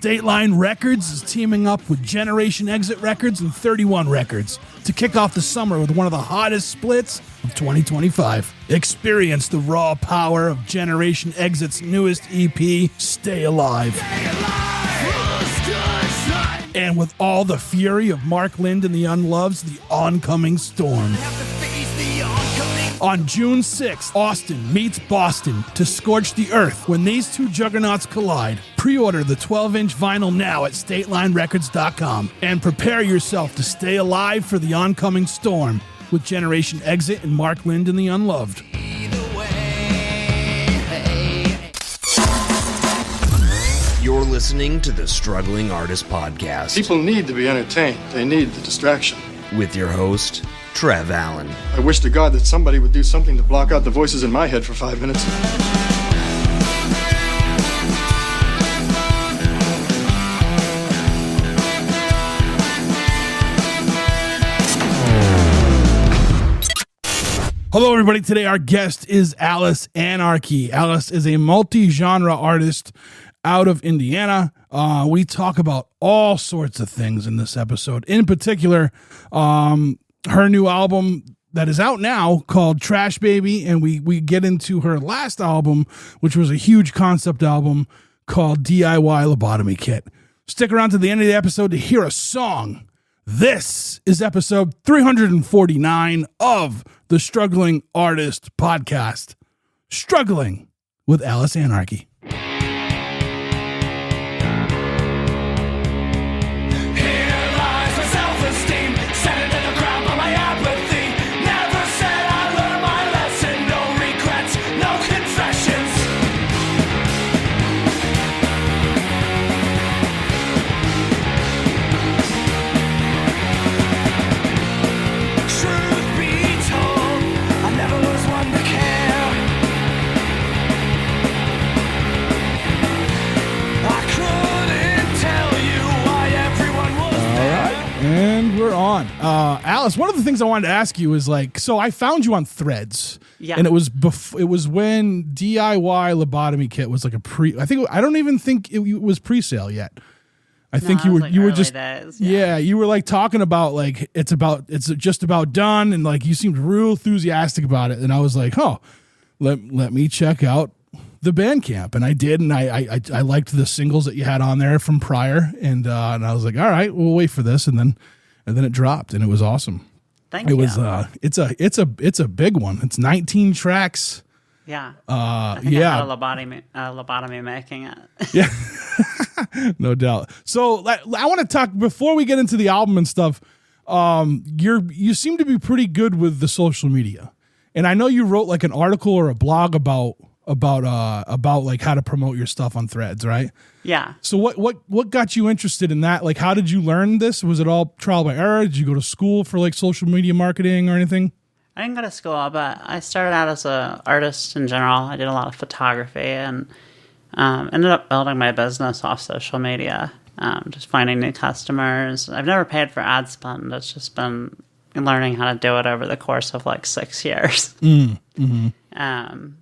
State Line Records is teaming up with Generation Exit Records and 31 Records to kick off the summer with one of the hottest splits of 2025. Experience the raw power of Generation Exit's newest EP, Stay Alive. And with all the fury of Mark Lind and the Unloves, The Oncoming Storm. On June 6th, Austin meets Boston to scorch the earth when these two juggernauts collide. Pre-order the 12-inch vinyl now at StatelineRecords.com and prepare yourself to stay alive for The Oncoming Storm with Generation Exit and Mark Lind and the Unloved. You're listening to the Struggling Artist Podcast. People need to be entertained. They need the distraction. With your host, Trev Allen. I wish to God that somebody would do something to block out the voices in my head for 5 minutes. Hello, everybody. Today, our guest is Alice Anarchy. Alice is a multi-genre artist out of Indiana. We talk about all sorts of things in this episode. In particular, her new album that is out now called Trash Baby, and we get into her last album, which was a huge concept album called DIY Lobotomy Kit. Stick around to the end of the episode to hear a song. This is episode 349 of the Struggling Artist Podcast. Struggling with Alice Anarchy. And we're on. Alice, one of the things I wanted to ask you is so I found you on Threads. Yeah. And it was when DIY Lobotomy Kit was like I don't even think it was pre-sale yet. I think you were just days, you were talking about it's just about done, and you seemed real enthusiastic about it, and I was like, oh, let me check out the Bandcamp, and I did, and I liked the singles that you had on there from prior, and I was like, all right, we'll wait for this, and then it dropped, and it was awesome. Thank you. It was it's a big one. It's 19 tracks. Yeah. I had a lobotomy making it. Yeah. No doubt. So I want to talk before we get into the album and stuff. You seem to be pretty good with the social media, and I know you wrote an article or a blog about how to promote your stuff on Threads, right? Yeah. So what got you interested in that? How did you learn this? Was it all trial by error? Did you go to school for social media marketing or anything? I didn't go to school, but I started out as an artist in general. I did a lot of photography and ended up building my business off social media, just finding new customers. I've never paid for ad spend. It's just been learning how to do it over the course of 6 years. Mm-hmm.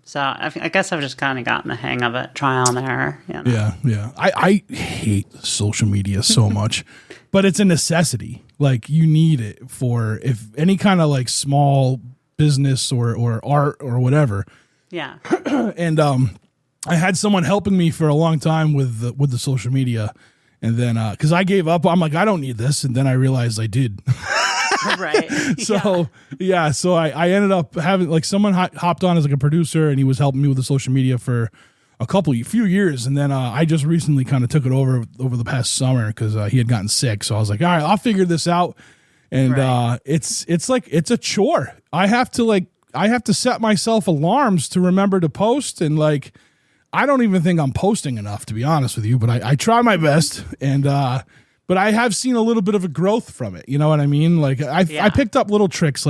So I guess I've just kind of gotten the hang of it, trial and error. You know? Yeah. I hate social media so much, but it's a necessity. You need it for if any kind of small business or art or whatever. Yeah. And I had someone helping me for a long time with the social media, and then because I gave up, I'm like, I don't need this, and then I realized I did. Right. So I ended up having someone hopped on as a producer, and he was helping me with the social media for a few years, and then I just recently kind of took it over the past summer because he had gotten sick. So I was like, all right, I'll figure this out, and right. It's a chore. I have to set myself alarms to remember to post, and I don't even think I'm posting enough, to be honest with you, but I try my best, and but I have seen a little bit of a growth from it. You know what I mean? I picked up little tricks.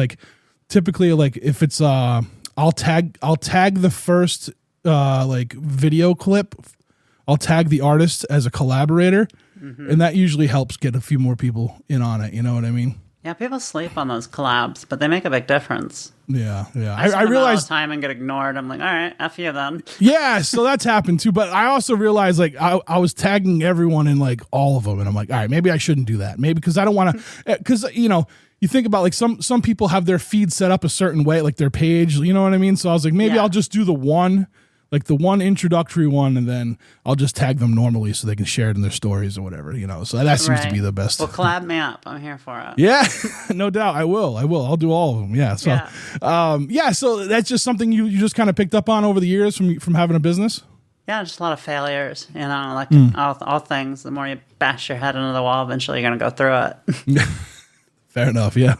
Typically, if it's I'll tag the first video clip. I'll tag the artist as a collaborator, and that usually helps get a few more people in on it. You know what I mean? Yeah, people sleep on those collabs, but they make a big difference. Yeah. I I realized all the time and get ignored. I'm like, all right, F you then. Yeah, so that's happened too. But I also realized like I was tagging everyone in like all of them, and I'm like, all right, maybe I shouldn't do that. Maybe because I don't want to, because you think about like some people have their feed set up a certain way, like their page. You know what I mean? So I was like, maybe I'll just do the one introductory one, and then I'll just tag them normally so they can share it in their stories or whatever. So that seems to be the best. Well, collab me up. I'm here for it. Yeah, no doubt. I will. I'll do all of them. Yeah. So, so that's just something you just kind of picked up on over the years from having a business. Yeah, just a lot of failures. Like all things. The more you bash your head into the wall, eventually you're gonna go through it. Fair enough. Yeah.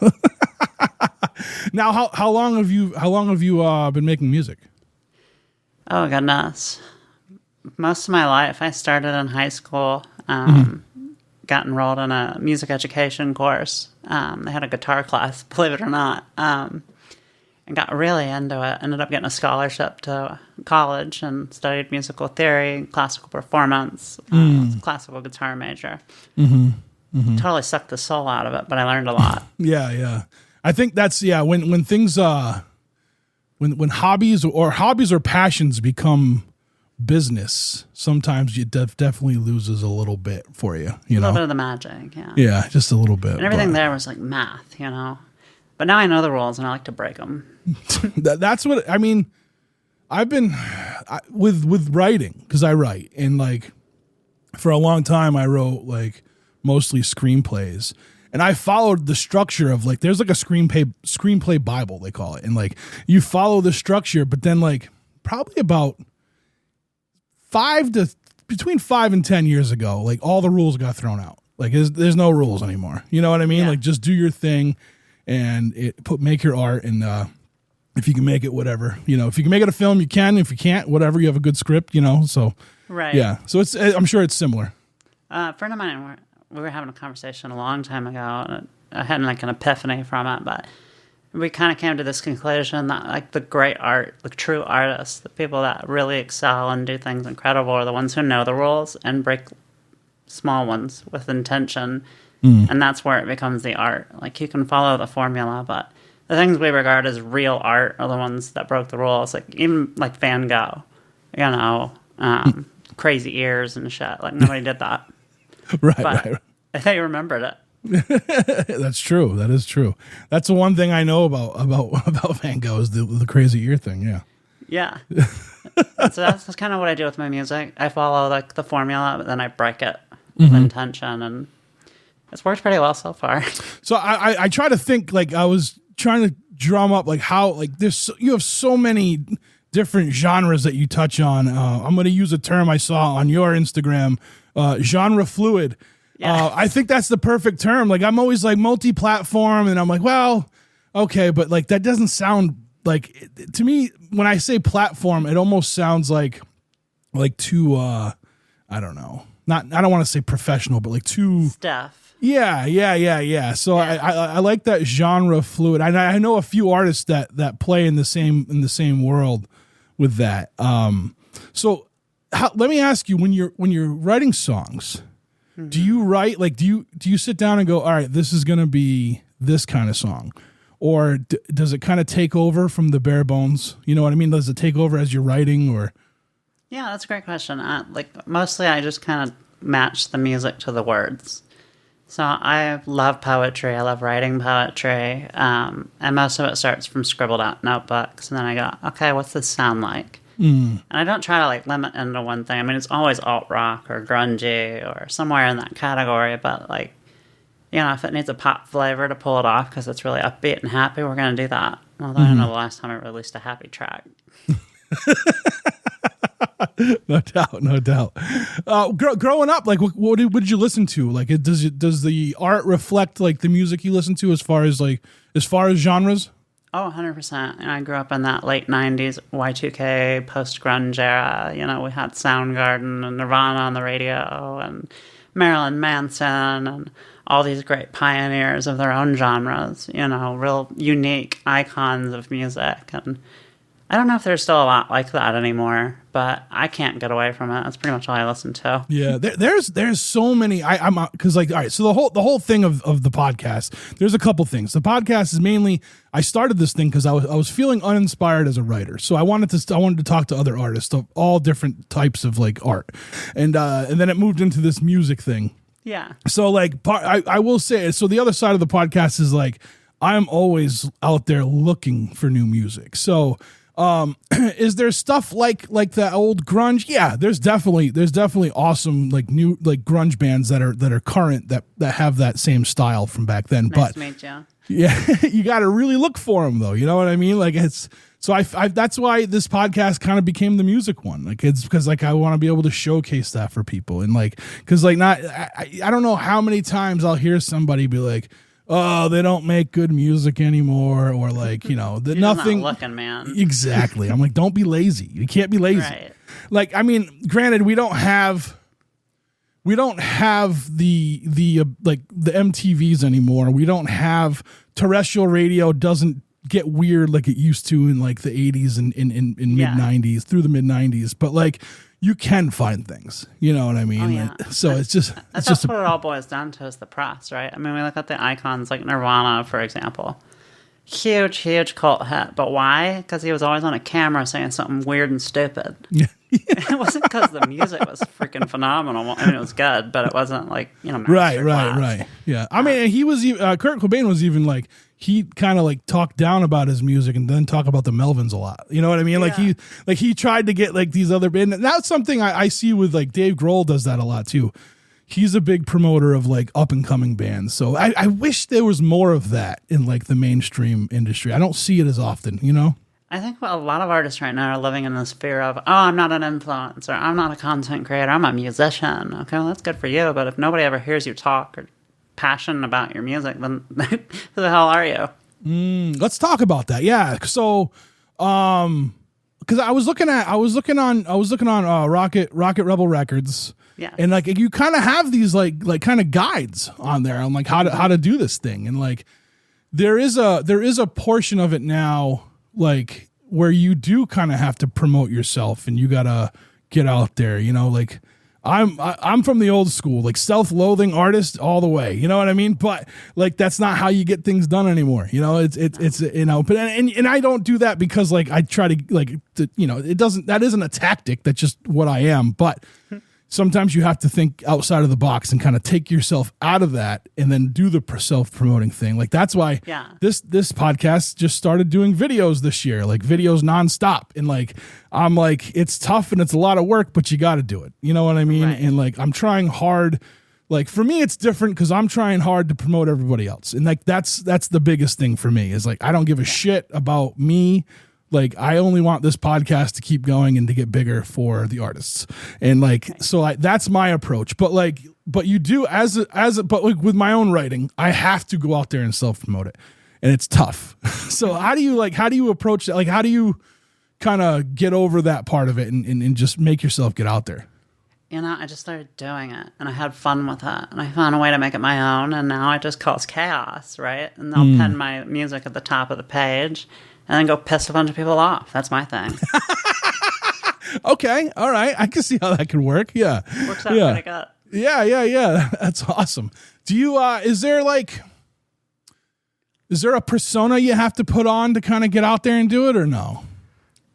Now, how long have you been making music? Oh goodness, most of my life. I started in high school. Got enrolled in a music education course. They had a guitar class, believe it or not, and got really into it. Ended up getting a scholarship to college and studied musical theory, classical performance, classical guitar major. Totally sucked the soul out of it, but I learned a lot. Yeah. I think that's when things when hobbies or passions become business, sometimes it definitely loses a little bit for you. A little bit of the magic, yeah. Yeah, just a little bit. And everything there was like math, But now I know the rules and I like to break them. That's what I mean. I've been with writing, because I write, and like for a long time I wrote like mostly screenplays. And I followed the structure of like, there's like a screenplay Bible, they call it. And like, you follow the structure, but then like probably about between 5 and 10 years ago, like all the rules got thrown out. Like there's no rules anymore. You know what I mean? Yeah. Like just do your thing and make your art. And if you can make it, whatever, if you can make it a film, you can. If you can't, whatever, you have a good script, so. Right. Yeah. So I'm sure it's similar. A friend of mine, we were having a conversation a long time ago, and I had like an epiphany from it, but we kind of came to this conclusion that like the great art, the true artists, the people that really excel and do things incredible are the ones who know the rules and break small ones with intention. And that's where it becomes the art. Like you can follow the formula, but the things we regard as real art are the ones that broke the rules. Like even like Van Gogh, crazy ears and shit. Like nobody did that. Right. They remembered it. That's true. That is true. That's the one thing I know about Van Gogh is the crazy ear thing. Yeah. Yeah. So that's kind of what I do with my music. I follow like the formula, but then I break it with intention, and it's worked pretty well so far. So I try to think, like I was trying to drum up like how like you have so many different genres that you touch on. I'm going to use a term I saw on your Instagram. Genre fluid. Yeah. I think that's the perfect term. Like I'm always like multi-platform, and I'm like, well, okay, but like that doesn't sound like, to me, when I say platform, it almost sounds like too I don't know. I don't want to say professional, but like too stuff. Yeah. So yeah. I like that genre fluid. I know a few artists that play in the same world with that. So let me ask you, when you're writing songs, do you write like do you sit down and go, all right, this is gonna be this kind of song, or does it kind of take over from the bare bones? You know what I mean? Does it take over as you're writing, or? Yeah, that's a great question. Mostly I just kind of match the music to the words. So I love poetry. I love writing poetry, and most of it starts from scribbled out notebooks, and then I go, okay, what's this sound like? And I don't try to like limit into one thing. I mean, it's always alt rock or grungy or somewhere in that category. But like, if it needs a pop flavor to pull it off because it's really upbeat and happy, we're going to do that. Although I don't know the last time I released a happy track. No doubt. Growing up, like, what did you listen to? Like, does the art reflect like the music you listen to as far as genres? Oh, 100%. And I grew up in that late 90s Y2K post-grunge era. We had Soundgarden and Nirvana on the radio and Marilyn Manson and all these great pioneers of their own genres, real unique icons of music. And I don't know if there's still a lot like that anymore, but I can't get away from it. That's pretty much all I listen to. Yeah, there's so many. I'm because like, all right, so the whole thing of the podcast. There's a couple things. The podcast is mainly, I started this thing because I was feeling uninspired as a writer, so I wanted to talk to other artists of all different types of like art, and then it moved into this music thing. Yeah. So like, I will say, so the other side of the podcast is like, I'm always out there looking for new music. So. Is there stuff like the old grunge? Yeah, there's definitely awesome like new like grunge bands that are current that have that same style from back then. Nice to meet you. Yeah, you got to really look for them though. You know what I mean? Like it's so I that's why this podcast kind of became the music one. Like it's because like I want to be able to showcase that for people and like because like not I don't know how many times I'll hear somebody be like, oh, they don't make good music anymore, or like, you know, nothing. Not looking, man. Exactly. I'm like, don't be lazy. You can't be lazy. Right. Like, I mean, granted, we don't have the like the MTVs anymore. We don't have terrestrial radio. Doesn't get weird like it used to in like the 80s and in mid 90s through the mid 90s. But like, you can find things, you know what I mean? Oh, yeah. So it's just That's what it all boils down to is the press, right? I mean, we look at the icons like Nirvana, for example. Huge cult hit. But why? Because he was always on a camera saying something weird and stupid. Yeah. It wasn't because the music was freaking phenomenal. I mean, it was good, but it wasn't like, you know, right. Yeah. I mean, he was, Kurt Cobain was even like, he kind of like talked down about his music and then talk about the Melvins a lot. You know what I mean? Yeah. Like he tried to get like these other bands. And that's something I see with like Dave Grohl does that a lot too. He's a big promoter of like up and coming bands. So I wish there was more of that in like the mainstream industry. I don't see it as often, you know? I think a lot of artists right now are living in this fear of, oh, I'm not an influencer. I'm not a content creator. I'm a musician. Okay, well, that's good for you. But if nobody ever hears you talk or passionate about your music, then who the hell are you? Let's talk about that. Yeah. So, because I was looking on Rocket Rebel Records. Yeah. And like you kind of have these like kind of guides on there on like how to do this thing, and like there is a portion of it now like where you do kind of have to promote yourself and you gotta get out there, you know, like I'm from the old school, like self-loathing artist all the way, you know what I mean? But like that's not how you get things done anymore, you know. It's you know, but and I don't do that because like I try to you know, that isn't a tactic, that's just what I am. But sometimes you have to think outside of the box and kind of take yourself out of that and then do the self-promoting thing. Like that's why this podcast just started doing videos this year, like videos nonstop. And like, I'm like, it's tough and it's a lot of work, but you got to do it. You know what I mean? Right. And like, I'm trying hard. Like for me, it's different because I'm trying hard to promote everybody else. And like, that's the biggest thing for me is like, I don't give a shit about me. Like I only want this podcast to keep going and to get bigger for the artists. And like, so that's my approach, but you do but like with my own writing, I have to go out there and self-promote it, and it's tough. So how do you approach that? Like, how do you kind of get over that part of it and just make yourself get out there? You know, I just started doing it, and I had fun with it, and I found a way to make it my own, and now it just cause chaos, right? And I'll pen my music at the top of the page, and then go piss a bunch of people off. That's my thing. Okay, all right. I can see how that could work. Yeah. Works out pretty good. Yeah. That's awesome. Do you, is there a persona you have to put on to kind of get out there and do it, or no?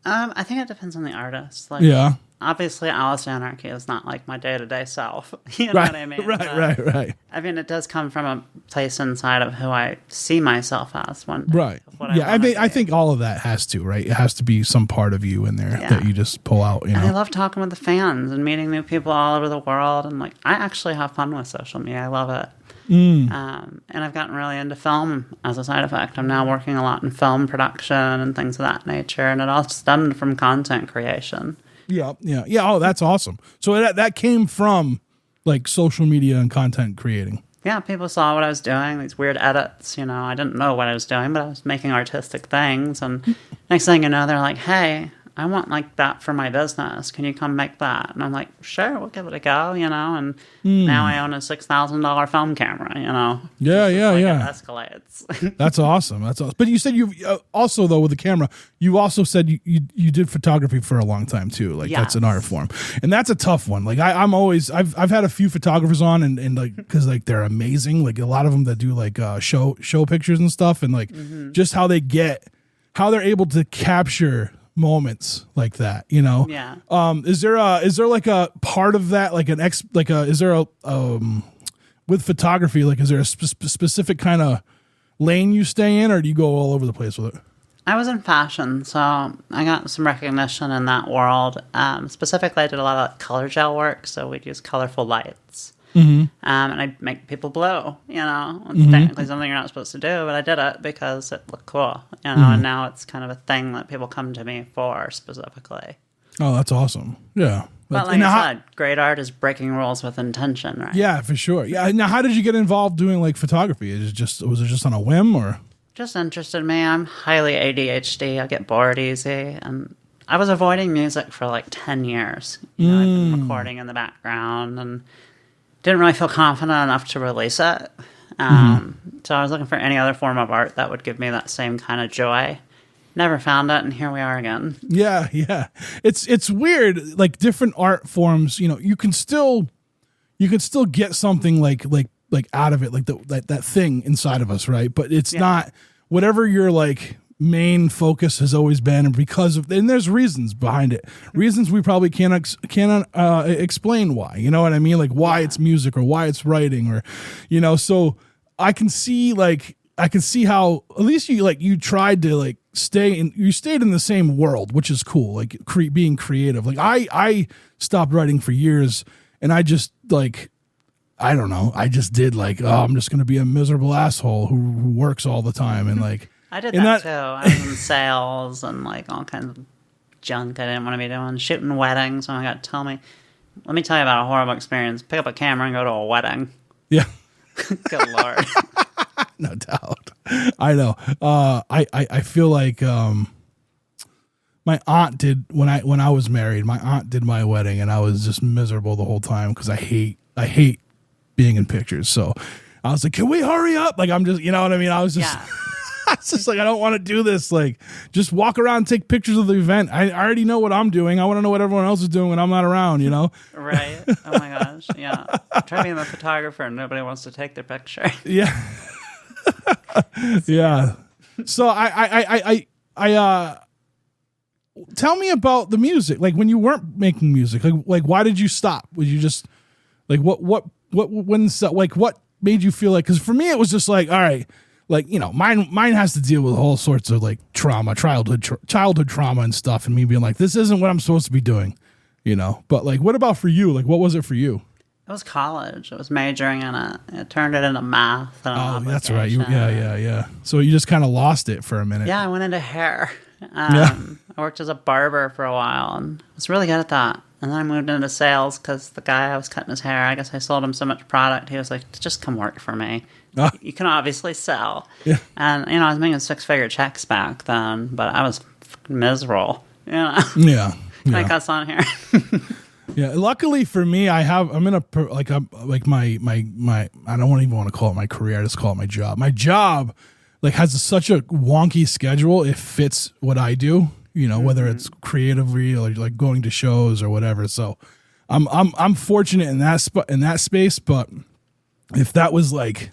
I think it depends on the artist. Like, yeah. Obviously, Alice Anarchy is not like my day-to-day self. You know what I mean? Right. I mean, it does come from a place inside of who I see myself as one day. Right. Yeah, I think all of that has to, right? It has to be some part of you in there that you just pull out, you know? And I love talking with the fans and meeting new people all over the world. And like, I actually have fun with social media. I love it. And I've gotten really into film as a side effect. I'm now working a lot in film production and things of that nature. And it all stemmed from content creation. Yeah. Oh, that's awesome. So that came from like social media and content creating. Yeah, people saw what I was doing, these weird edits. You know, I didn't know what I was doing, but I was making artistic things. And next thing you know, they're like, hey, I want like that for my business. Can you come make that? And I'm like, sure, we'll give it a go, and now I own a $6,000 film camera, Yeah, It escalates. That's awesome. That's awesome. But you said you also, though, with the camera, you also said you did photography for a long time too. Like that's an art form, and that's a tough one. Like I've had a few photographers on, and like because like they're amazing. Like a lot of them that do like show pictures and stuff, and like just how they're able to capture moments like that, Yeah. Is there like a part of that, like is there a with photography, like is there a specific kind of lane you stay in, or do you go all over the place with it? I was in fashion, so I got some recognition in that world. Specifically, I did a lot of color gel work, so we'd use colorful lights. And I'd make people blow, It's technically something you're not supposed to do, but I did it because it looked cool, and now it's kind of a thing that people come to me for specifically. Oh, that's awesome. Yeah. But like I said, great art is breaking rules with intention, right? Yeah, for sure. Yeah. Now, how did you get involved doing like photography? Was it just on a whim, or? Just interested me. I'm highly ADHD. I get bored easy, and I was avoiding music for like 10 years. I've been recording in the background and didn't really feel confident enough to release it. So I was looking for any other form of art that would give me that same kind of joy. Never found it, and here we are again. Yeah. It's weird. Like different art forms, you can still get something like out of it, like that thing inside of us, right? But it's not whatever your like main focus has always been, and there's reasons behind it, reasons we probably can't explain why, you know what I mean, like why it's music or why it's writing, or so I can see how at least you tried to like stayed in the same world, which is cool, like being creative. Like I stopped writing for years, and I just like I don't know, I just did like, I'm just gonna be a miserable asshole who works all the time, and like I did that too. I was in sales and like all kinds of junk I didn't want to be doing. Shooting weddings. Oh my God, let me tell you about a horrible experience. Pick up a camera and go to a wedding. Yeah. Good Lord. No doubt. I know. I feel like my aunt did when I was married. My aunt did my wedding, and I was just miserable the whole time because I hate being in pictures. So I was like, can we hurry up? Like I'm just, you know what I mean? I was just. Yeah. It's just like, I don't want to do this. Like, just walk around and take pictures of the event. I already know what I'm doing. I want to know what everyone else is doing when I'm not around, Right. Oh my gosh. Yeah. Try being the photographer and nobody wants to take their picture. Yeah. Yeah. So I tell me about the music. Like when you weren't making music, like why did you stop? Was you just like, what made you feel like, cause for me, it was just like, all right, like, mine has to deal with all sorts of like trauma, childhood trauma and stuff, and me being like, this isn't what I'm supposed to be doing, But like, what about for you? Like, what was it for you? It was college. I was majoring in it. It turned it into math. Oh, that's right. Yeah. So you just kind of lost it for a minute. Yeah, I went into hair. I worked as a barber for a while and was really good at that. And then I moved into sales because the guy I was cutting his hair, I guess I sold him so much product. He was like, just come work for me. You can obviously sell. Yeah. And, I was making 6-figure checks back then, but I was miserable. Yeah. Can I cuss on here? Yeah. Luckily for me, I'm in a, like, my, I don't even want to call it my career. I just call it my job. My job, like, has such a wonky schedule. It fits what I do, whether it's creatively or like going to shows or whatever. So I'm fortunate in that space, but if that was like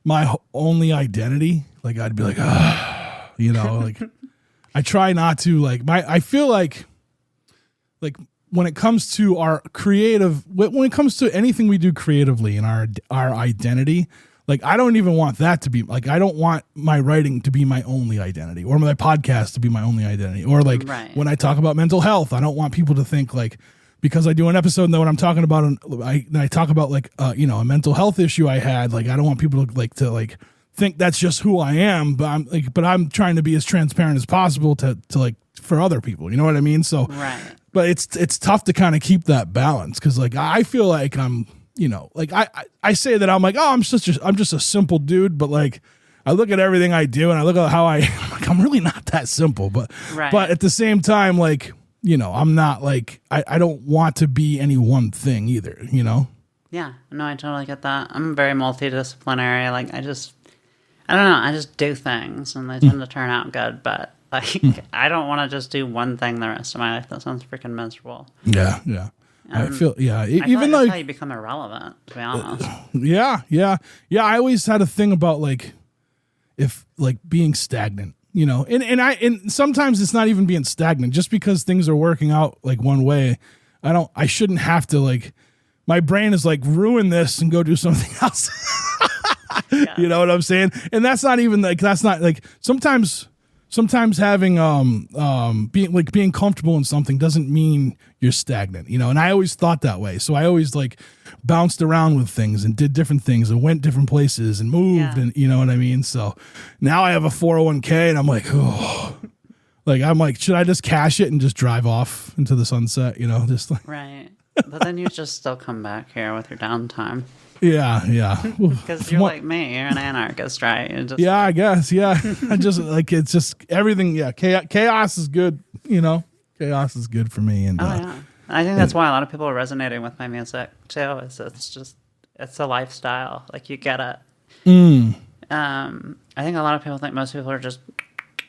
my only identity, like I'd be like, like I try not to I feel like when it comes to our creative, when it comes to anything we do creatively in our identity, like I don't even want that to be like, I don't want my writing to be my only identity or my podcast to be my only identity. Or like when I talk about mental health, I don't want people to think like, because I do an episode and then when I'm talking about I talk about like a mental health issue I had, like I don't want people to think that's just who I am, but I'm trying to be as transparent as possible to like for other people, you know what I mean? So but it's tough to kind of keep that balance, because like I feel like I'm like I say that I'm like, oh, I'm just a simple dude, but like I look at everything I do and I look at how I'm really not that simple, but at the same time, like, I'm not like, I don't want to be any one thing either, Yeah, no, I totally get that. I'm very multidisciplinary. Like, I don't know, I just do things and they tend to turn out good, but like, I don't want to just do one thing the rest of my life. That sounds freaking miserable. Yeah. I feel, even though that's how you become irrelevant, to be honest. Yeah. I always had a thing about like, if like being stagnant, and sometimes it's not even being stagnant just because things are working out like one way. I shouldn't have to like, my brain is like, ruin this and go do something else. Yeah. You know what I'm saying? And that's not even like, that's not like, sometimes having being comfortable in something doesn't mean you're stagnant, and I always thought that way. So I always like bounced around with things and did different things and went different places and moved and you know what I mean? So now I have a 401k and I'm like, should I just cash it and just drive off into the sunset, just like right. But then you just still come back here with your downtime. Yeah. Because you're like me, you're an anarchist, right? Yeah, I guess. Yeah. I just like, it's just everything. Yeah. Chaos is good. Chaos is good for me. And yeah. I think that's why a lot of people are resonating with my music too. It's a lifestyle. Like, you get it. I think a lot of people think most people are just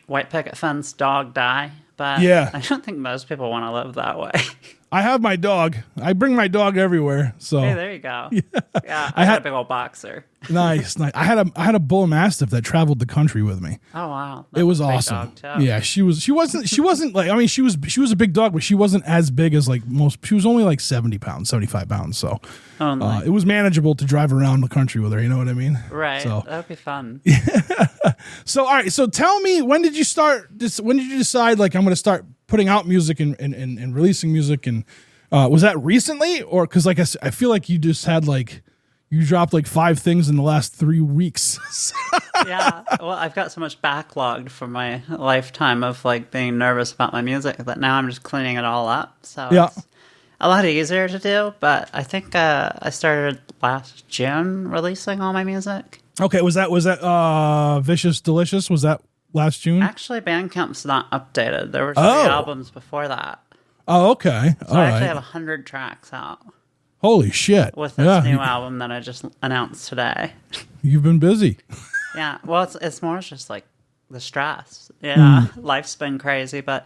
white picket fence, dog, die. But I don't think most people want to live that way. I have my dog. I bring my dog everywhere. So hey, there you go. Yeah, I had a big old boxer. Nice. I had a bull mastiff that traveled the country with me. Oh wow, it was awesome. Yeah, she wasn't like, I mean, she was a big dog, but she wasn't as big as like most. She was only like 70 pounds, 75 pounds. So it was manageable to drive around the country with her. You know what I mean? Right. So that'd be fun. So all right. So tell me, when did you start this? When did you decide like, I'm going to start putting out music and releasing music? And was that recently, or because like I feel like you just had like, you dropped like 5 things in the last 3 weeks. Yeah. Well, I've got so much backlogged from my lifetime of like being nervous about my music that now I'm just cleaning it all up. So it's a lot easier to do. But I think I started last June releasing all my music. Okay. Was that Vicious Delicious? Was that last June? Actually, Bandcamp's not updated. There were 3 albums before that. Oh, okay. So I actually have 100 tracks out. Holy shit. With this new album that I just announced today. You've been busy. Yeah. Well, it's more just like the stress. Yeah. Life's been crazy. But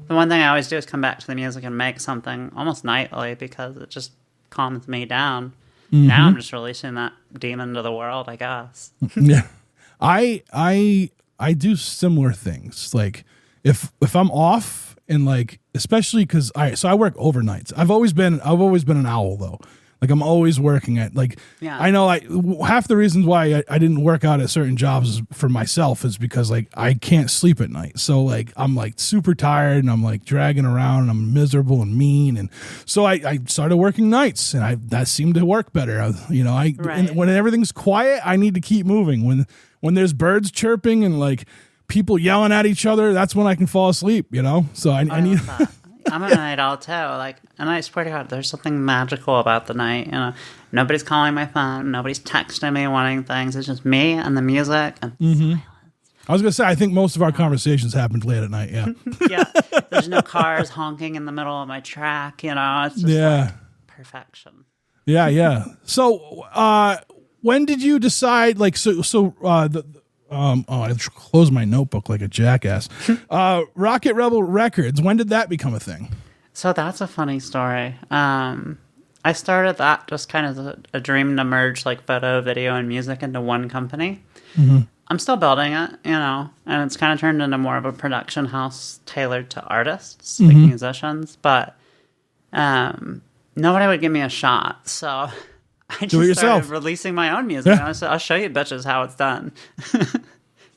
the one thing I always do is come back to the music and make something almost nightly because it just calms me down. Now I'm just releasing that demon to the world, I guess. Yeah. I do similar things. Like if I'm off, and like, especially because I work overnights. I've always been an owl though. Like, I'm always working at like, I know half the reasons why I didn't work out at certain jobs for myself is because like I can't sleep at night. So like I'm like super tired and I'm like dragging around and I'm miserable and mean. And so I started working nights and that seemed to work better. And when everything's quiet, I need to keep moving. When there's birds chirping and like people yelling at each other, that's when I can fall asleep, So I need that. I'm a night owl too. Like, and I swear to God, there's something magical about the night. Nobody's calling my phone, nobody's texting me wanting things. It's just me and the music and silence. I was gonna say, I think most of our conversations happened late at night. Yeah. Yeah. There's no cars honking in the middle of my track. It's just like perfection. Yeah. So, when did you decide? Like, I closed my notebook like a jackass. Rocket Rebel Records. When did that become a thing? So that's a funny story. I started that just kind of a dream to merge like photo, video, and music into one company. I'm still building it, and it's kind of turned into more of a production house tailored to artists, like musicians. But nobody would give me a shot, so I just started releasing my own music. And I said, I'll show you bitches how it's done.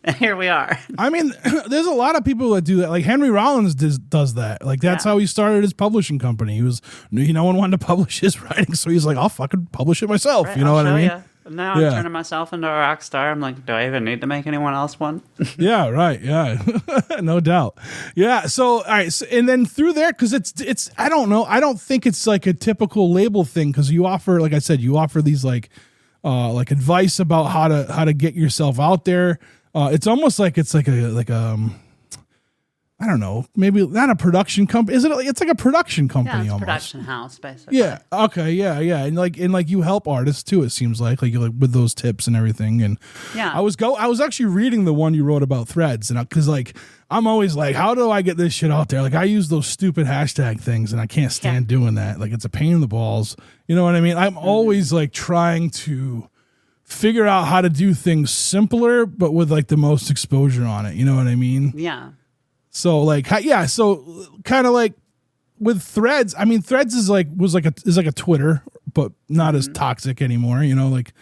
And here we are. I mean, there's a lot of people that do that. Like Henry Rollins does that. Like that's how he started his publishing company. No one wanted to publish his writing, so he's like, I'll fucking publish it myself. Right, you know what I mean? Now I'm turning myself into a rock star. I'm like, do I even need to make anyone else one? Yeah, right. Yeah, no doubt. Yeah. So, all right. So, and then through there, because it's I don't know. I don't think it's like a typical label thing because you offer, like I said, you offer these like advice about how to get yourself out there. It's almost like it's like a I don't know, maybe not a production company. Is it? It's like a production company Yeah, it's a almost. production house, basically. Yeah. Okay. Yeah. Yeah. And like you help artists too. It seems like with those tips and everything. And Yeah. I was actually reading the one you wrote about threads, and because like I'm always like, how do I get this shit out there? Like I use those stupid hashtag things, and I can't stand doing that. Like it's a pain in the balls. You know what I mean? I'm always like trying to figure out how to do things simpler, but with like the most exposure on it. You know what I mean? Yeah. So like, yeah. So kind of like with threads, I mean, threads is like a Twitter, but not as toxic anymore. You know, like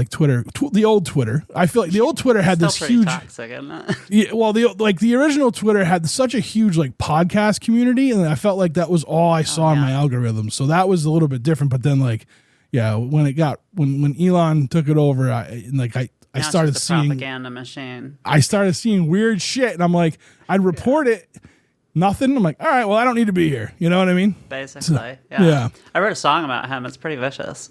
Twitter, the old Twitter. I feel like the old Twitter had this huge, toxic, isn't it? yeah. Well, the original Twitter had such a huge like podcast community, and I felt like that was all I saw in my algorithm. So that was a little bit different. But then like, yeah, when Elon took it over, I started seeing propaganda machine. I started seeing weird shit, and I'm like, I'd report it, nothing. I'm like, all right, well, I don't need to be here. You know what I mean? Basically, yeah. I wrote a song about him. It's pretty vicious.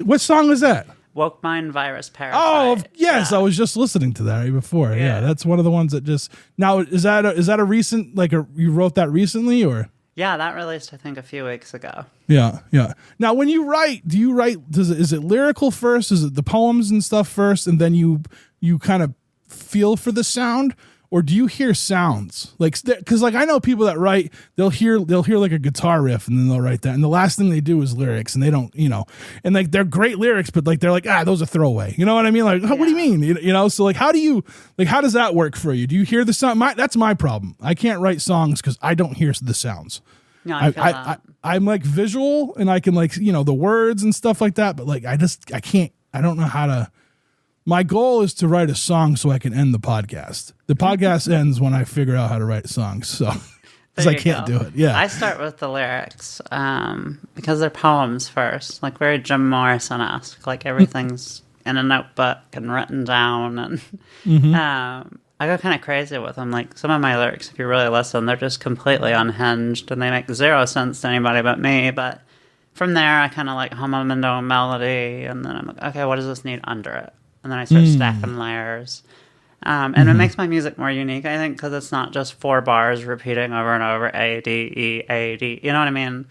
What song was that? Woke Mind Virus Parasite. Oh, yes, I was just listening to that right before. Yeah, that's one of the ones that just now is that a recent you wrote that recently or? Yeah, that released I think a few weeks ago. Yeah. Now, when you write, is it lyrical first? Is it the poems and stuff first, and then you kind of feel for the sound, or do you hear sounds? Like, because like I know people that write, they'll hear like a guitar riff, and then they'll write that, and the last thing they do is lyrics, and they don't, and like they're great lyrics, but like they're like those are throwaway. You know what I mean? Like, what do you mean? You know? So like, how does that work for you? Do you hear the sound? That's my problem. I can't write songs because I don't hear the sounds. No, I feel that. I'm like visual and I can like, the words and stuff like that. But like, I don't know how to, my goal is to write a song so I can end the podcast. The podcast ends when I figure out how to write songs. So, because I can't do it. Yeah. I start with the lyrics because they're poems first, like very Jim Morrison-esque, like everything's in a notebook and written down. And I go kind of crazy with them. Like some of my lyrics, if you really listen, they're just completely unhinged and they make zero sense to anybody but me. But from there, I kind of like hum them into a melody, and then I'm like, okay, what does this need under it? And then I start stacking layers. And it makes my music more unique, I think, because it's not just 4 bars repeating over and over, A, D, E, A, D. You know what I mean?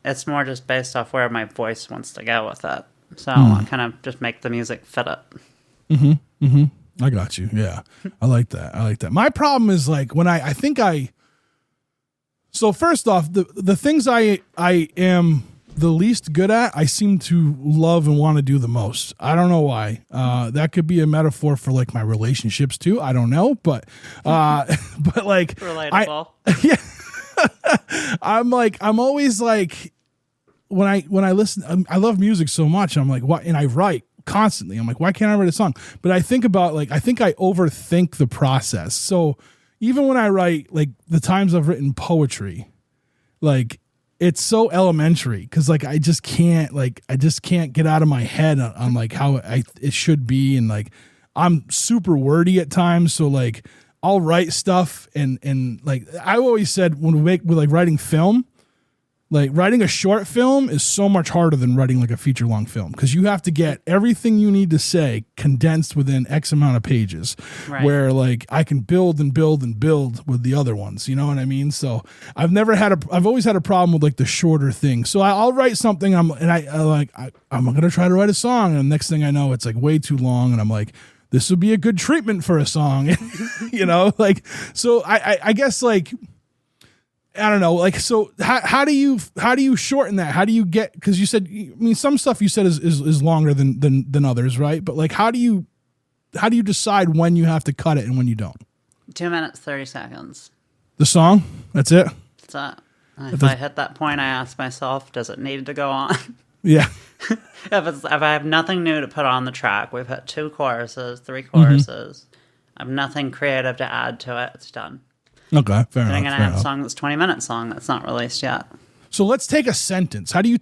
It's more just based off where my voice wants to go with it. So I kind of just make the music fit it. I got you. Yeah. I like that. My problem is like when so first off, the things I am the least good at, I seem to love and want to do the most. I don't know why. That could be a metaphor for like my relationships too. I don't know, but like relatable. I'm always like, when I listen, I love music so much. I'm like, what? And I write constantly. I'm like, why can't I write a song? But I think about I think I overthink the process. So even when I write, like the times I've written poetry, like it's so elementary because like I just can't get out of my head on like how it should be, and like I'm super wordy at times. So like I'll write stuff and like I always said when with like writing film. Like writing a short film is so much harder than writing like a feature long film because you have to get everything you need to say condensed within X amount of pages. Right. Where like I can build and build and build with the other ones. You know what I mean? So I've always had a problem with like the shorter thing. So I'll write something I'm gonna try to write a song, and the next thing I know it's like way too long, and I'm like, this would be a good treatment for a song. Like so I guess like. I don't know. Like, so how do you shorten that? How do you get, cause you said, some stuff you said is longer than others, right? But like, how do you decide when you have to cut it and when you don't? 2 minutes, 30 seconds. The song? That's it? That's it. If I hit that point, I ask myself, does it need to go on? Yeah. If I have nothing new to put on the track, we've hit 2 choruses, 3 choruses. I have nothing creative to add to it. It's done. Okay, fair enough. I'm going to have a song that's 20 minutes long that's not released yet. So let's take a sentence. How do you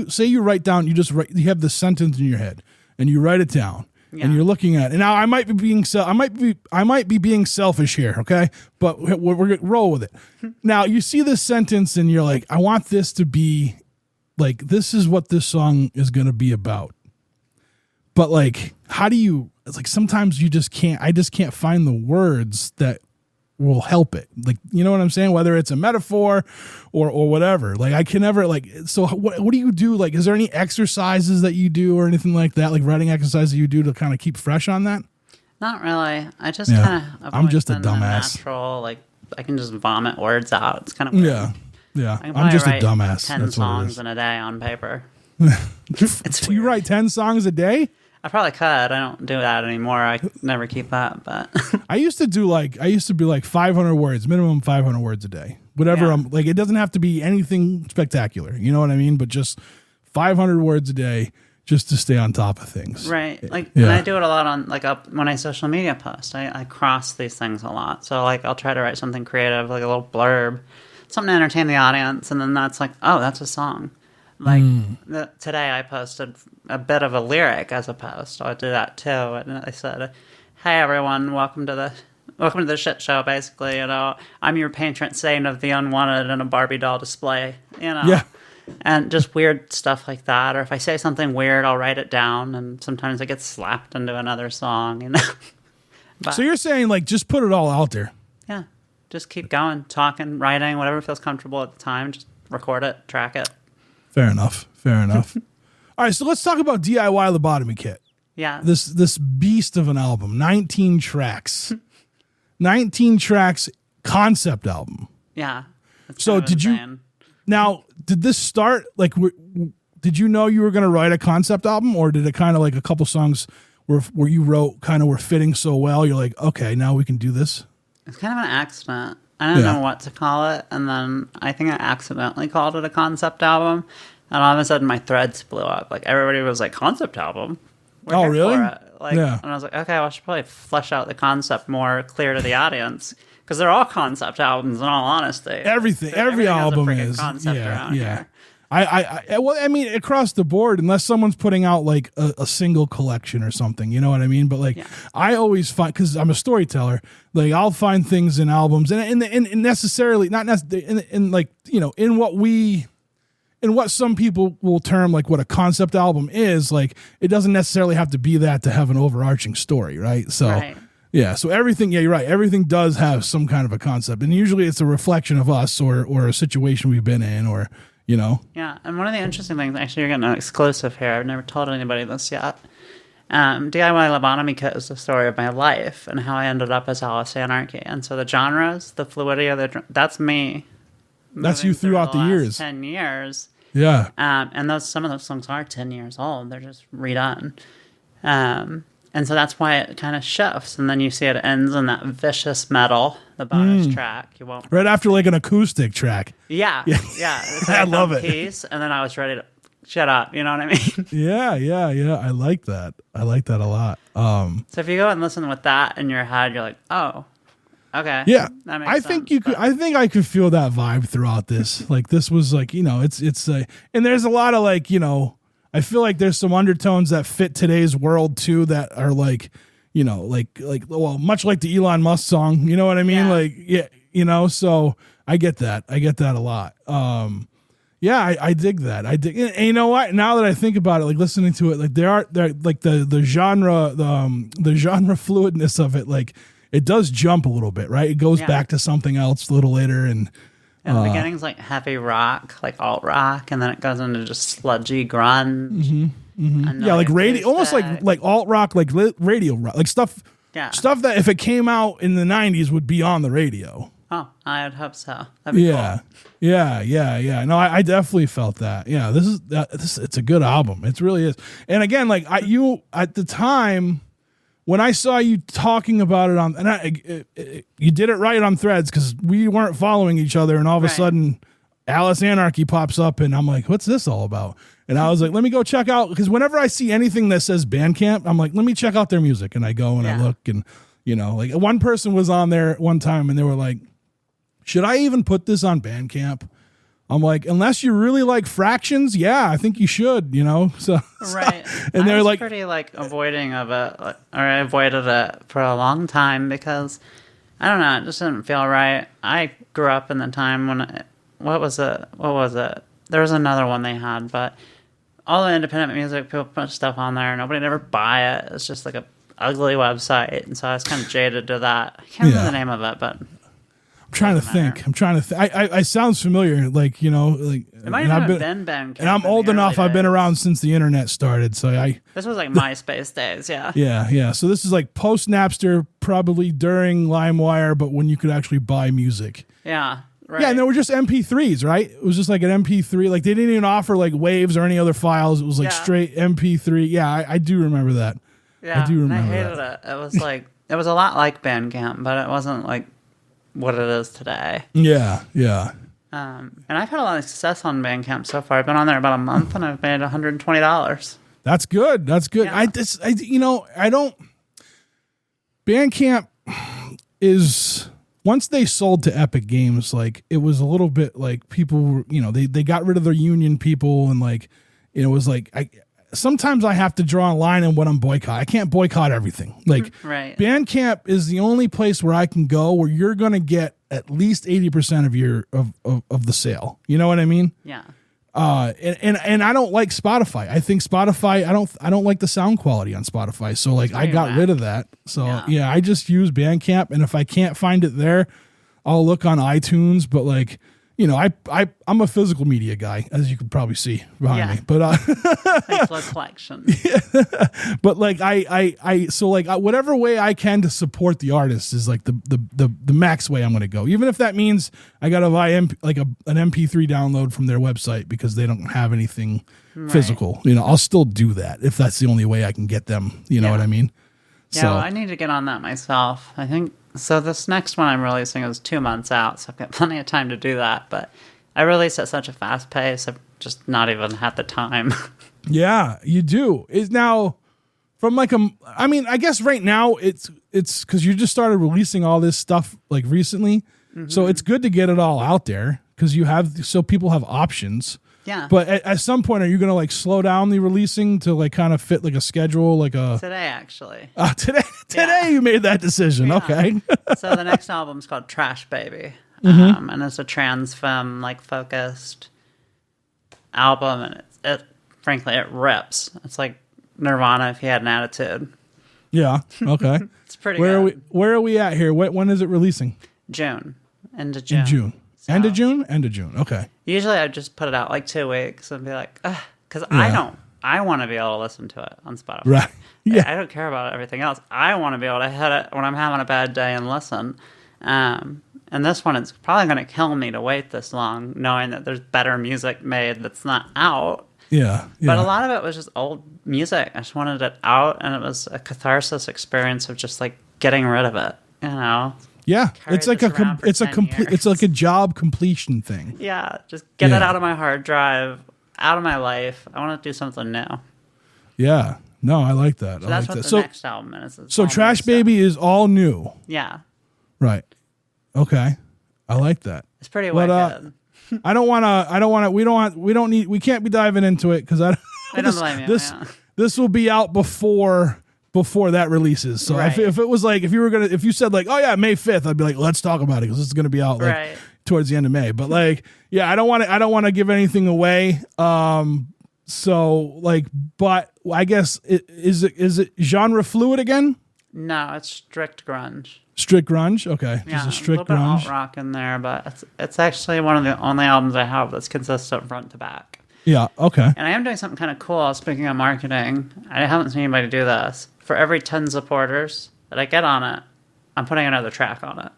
say you write down, you have the sentence in your head and you write it down and you're looking at it. And now I might be being selfish here, okay? But we're going to roll with it. Now you see this sentence and you're like, I want this to be like, this is what this song is going to be about. but like, how do you? It's like sometimes you just can't. I just can't find the words that will help it. Like, you know what I'm saying? Whether it's a metaphor or whatever. Like, I can never like. So what do you do? Like, is there any exercises that you do or anything like that? Like writing exercises you do to kind of keep fresh on that? Not really. I just kind of. I'm just a dumbass. Natural, like I can just vomit words out. It's kind of weird. Yeah. I can I'm just a write dumbass. 10 That's songs in a day on paper. Do you write 10 songs a day? I probably could. I don't do that anymore. I never keep up, but I used to be like 500 words, minimum 500 words a day. Whatever. Yeah. I'm like, it doesn't have to be anything spectacular. You know what I mean? But just 500 words a day just to stay on top of things. right. Like, and I do it a lot on like when I social media post. I cross these things a lot. So like, I'll try to write something creative, like a little blurb, something to entertain the audience, and then that's like, oh, that's a song. Like today, I posted a bit of a lyric as a post. So I do that too, and I said, "Hey everyone, welcome to the shit show." Basically, I'm your patron saint of the unwanted in a Barbie doll display. Yeah. And just weird stuff like that. Or if I say something weird, I'll write it down, and sometimes it gets slapped into another song. But, So you're saying like just put it all out there. yeah, just keep going, talking, writing, whatever feels comfortable at the time. Just record it, track it. Fair enough. All right, so let's talk about DIY Lobotomy Kit. Yeah. This beast of an album, 19 tracks. 19 tracks concept album. Yeah. It's So kind of did you insane. now did this start like did you know you were going to write a concept album, or did it kind of like a couple songs where you wrote kind of were fitting so well you're like, okay, now we can do this? It's kind of an accident. I didn't know what to call it, and then I think I accidentally called it a concept album, and all of a sudden my threads blew up. Like everybody was like, "Concept album." We're Oh, here really? for it. Like, Yeah. and I was like, okay, well, I should probably flesh out the concept more clear to the audience because they're all concept albums. In all honesty, Every Everything album has a freaking is. concept around here. I mean, across the board, unless someone's putting out like a single collection or something, you know what I mean? But like, I always find, because I'm a storyteller, like I'll find things in albums and necessarily not necessarily in like, you know, in what some people will term like what a concept album is. Like, it doesn't necessarily have to be that to have an overarching story, right? So. Right. Yeah, so everything, you're right. Everything does have some kind of a concept, and usually it's a reflection of us or a situation we've been in, or you know. Yeah, and one of the interesting things, actually, you're getting an exclusive here. I've never told anybody this yet. DIY Lobotomy Kit is the story of my life and how I ended up as Alice Anarchy. And so the genres, the fluidity of that's me. That's you moving through throughout the last years. 10 years. Yeah. And some of those songs are 10 years old. They're just redone. And so that's why it kind of shifts. And then you see it ends in that vicious metal, the bonus track. You won't. Right after like an acoustic track. Yeah. It's I love it. Piece, and then I was ready to shut up. You know what I mean? Yeah. I like that. I like that a lot. So if you go and listen with that in your head, you're like, oh, okay. Yeah. That makes I sense, think you could. but- I think I could feel that vibe throughout this. Like this was like, you know, it's and there's a lot of like, you know, I feel like there's some undertones that fit today's world too that are like, you know, like well, much like the Elon Musk song, you know what I mean? Yeah. Like, yeah, you know, so I get that. I get that a lot. Yeah, I dig that. I dig, and you know what? Now that I think about it, like listening to it, like there like the genre, the genre fluidness of it, like it does jump a little bit, right? It goes back to something else a little later, and the beginning's like heavy rock, like alt rock, and then it goes into just sludgy grunge. yeah, like radio, almost like alt rock, like radio rock, like stuff that if it came out in the 90s would be on the radio. Oh, I would hope so. That'd be cool. Yeah. No, I definitely felt that. Yeah, this it's a good album. It really is. And again, like you at the time when I saw you talking about it on, and you did it right on Threads because we weren't following each other, and all of a sudden, Alice Anarchy pops up, and I'm like, "What's this all about?" And I was like, "Let me go check out," because whenever I see anything that says Bandcamp, I'm like, "Let me check out their music," and I go and I look, and you know, like one person was on there one time, and they were like, "Should I even put this on Bandcamp?" I'm like, unless you really like Fractions, yeah, I think you should, you know. So Right. and they're like, pretty like avoiding of it, or I avoided it for a long time because I don't know, it just didn't feel right. I grew up in the time when what was it? There was another one they had, but all the independent music, people put stuff on there. Nobody would ever buy it. It's just like a ugly website. And so I was kind of jaded to that. I can't remember the name of it, but... I'm trying to think. I sounds familiar, like, you know, like it might have been Ben. And I'm old enough. I've been around since the internet started, so This was like MySpace days, yeah. Yeah. So this is like post Napster, probably during LimeWire, but when you could actually buy music. Yeah. Right. Yeah, and they were just MP3s, right? It was just like an MP3. Like they didn't even offer like waves or any other files. It was like straight MP3. Yeah, I do remember that. Yeah, I do remember I hated it. It was like it was a lot like Bandcamp, but it wasn't like what it is today. Yeah. And I've had a lot of success on Bandcamp so far. I've been on there about a month, and I've made $120. That's good. Yeah. I don't. Bandcamp is, once they sold to Epic Games, like it was a little bit like people were, you know, they got rid of their union people, and like it was like sometimes I have to draw a line on what I'm boycotting. I can't boycott everything. Like right. Bandcamp is the only place where I can go where you're going to get at least 80% of your of the sale. You know what I mean? Yeah. And I don't like Spotify. I think Spotify, I don't like the sound quality on Spotify. So like I got rid of that. So yeah, I just use Bandcamp, and if I can't find it there, I'll look on iTunes, but like, you know, I'm a physical media guy, as you can probably see behind me. But like blood collection. But like so like whatever way I can to support the artist is like the max way I'm going to go. Even if that means I got to buy an MP3 download from their website because they don't have anything physical. You know, I'll still do that if that's the only way I can get them. You know what I mean? Yeah, So well, I need to get on that myself. I think so. This next one I'm releasing is 2 months out, so I've got plenty of time to do that. But I release at such a fast pace, I've just not even had the time. Yeah, you do. Is now from like I mean, I guess right now it's because you just started releasing all this stuff like recently, so it's good to get it all out there because so people have options. Yeah. But at some point, are you going to like slow down the releasing to like kind of fit like a schedule, like a today actually? Today you made that decision. Yeah. Okay. So the next album's called Trash Baby, and it's a trans femme like focused album, and it frankly it rips. It's like Nirvana if he had an attitude. Yeah. Okay. It's pretty good. Where are we at here? When is it releasing? June. End of June. In June. So, End of June? End of June. Okay. Usually I just put it out like 2 weeks and be like, because I want to be able to listen to it on Spotify. Right. Yeah. I don't care about everything else. I want to be able to hit it when I'm having a bad day and listen. And this one, it's probably going to kill me to wait this long, knowing that there's better music made that's not out. Yeah. But a lot of it was just old music. I just wanted it out, and it was a catharsis experience of just like getting rid of it, you know? Yeah, Carried it's like this around for 10 years. it's like a job completion thing. Yeah, just get it out of my hard drive, out of my life. I want to do something new. Yeah, no, I like that. So that's what the next album is. So Trash Baby is all new. Yeah, right. Okay, I like that. it's pretty wicked. We can't be diving into it because I don't blame you. This will be out before that releases. So Right. if it was like if you said like, oh yeah, May 5th, I'd be like, let's talk about it because this is gonna be out like towards the end of May. But like, yeah, I don't want to give anything away. So like, but I guess is it genre fluid again? No, it's strict grunge. Strict grunge, okay. Yeah, Just a strict little bit grunge. of alt rock in there, but it's actually one of the only albums I have that's consistent front to back. Yeah, okay. And I am doing something kind of cool. Speaking of marketing, I haven't seen anybody do this. For every 10 supporters that I get on it, I'm putting another track on it.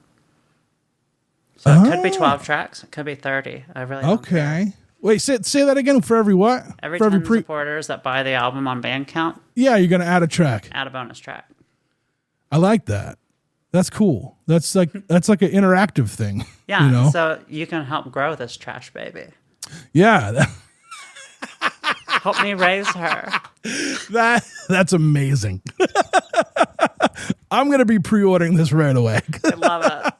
So it could be 12 tracks. It could be 30. I really don't care. Wait, say that again. For every what? Every for 10 supporters that buy the album on Bandcamp, yeah, you're going to add a track. add a bonus track. I like that. That's cool. That's like an interactive thing. Yeah, you know? So you can help grow this Trash Baby. Yeah. Help me raise her. That's amazing. I'm going to be pre-ordering this right away. I love it.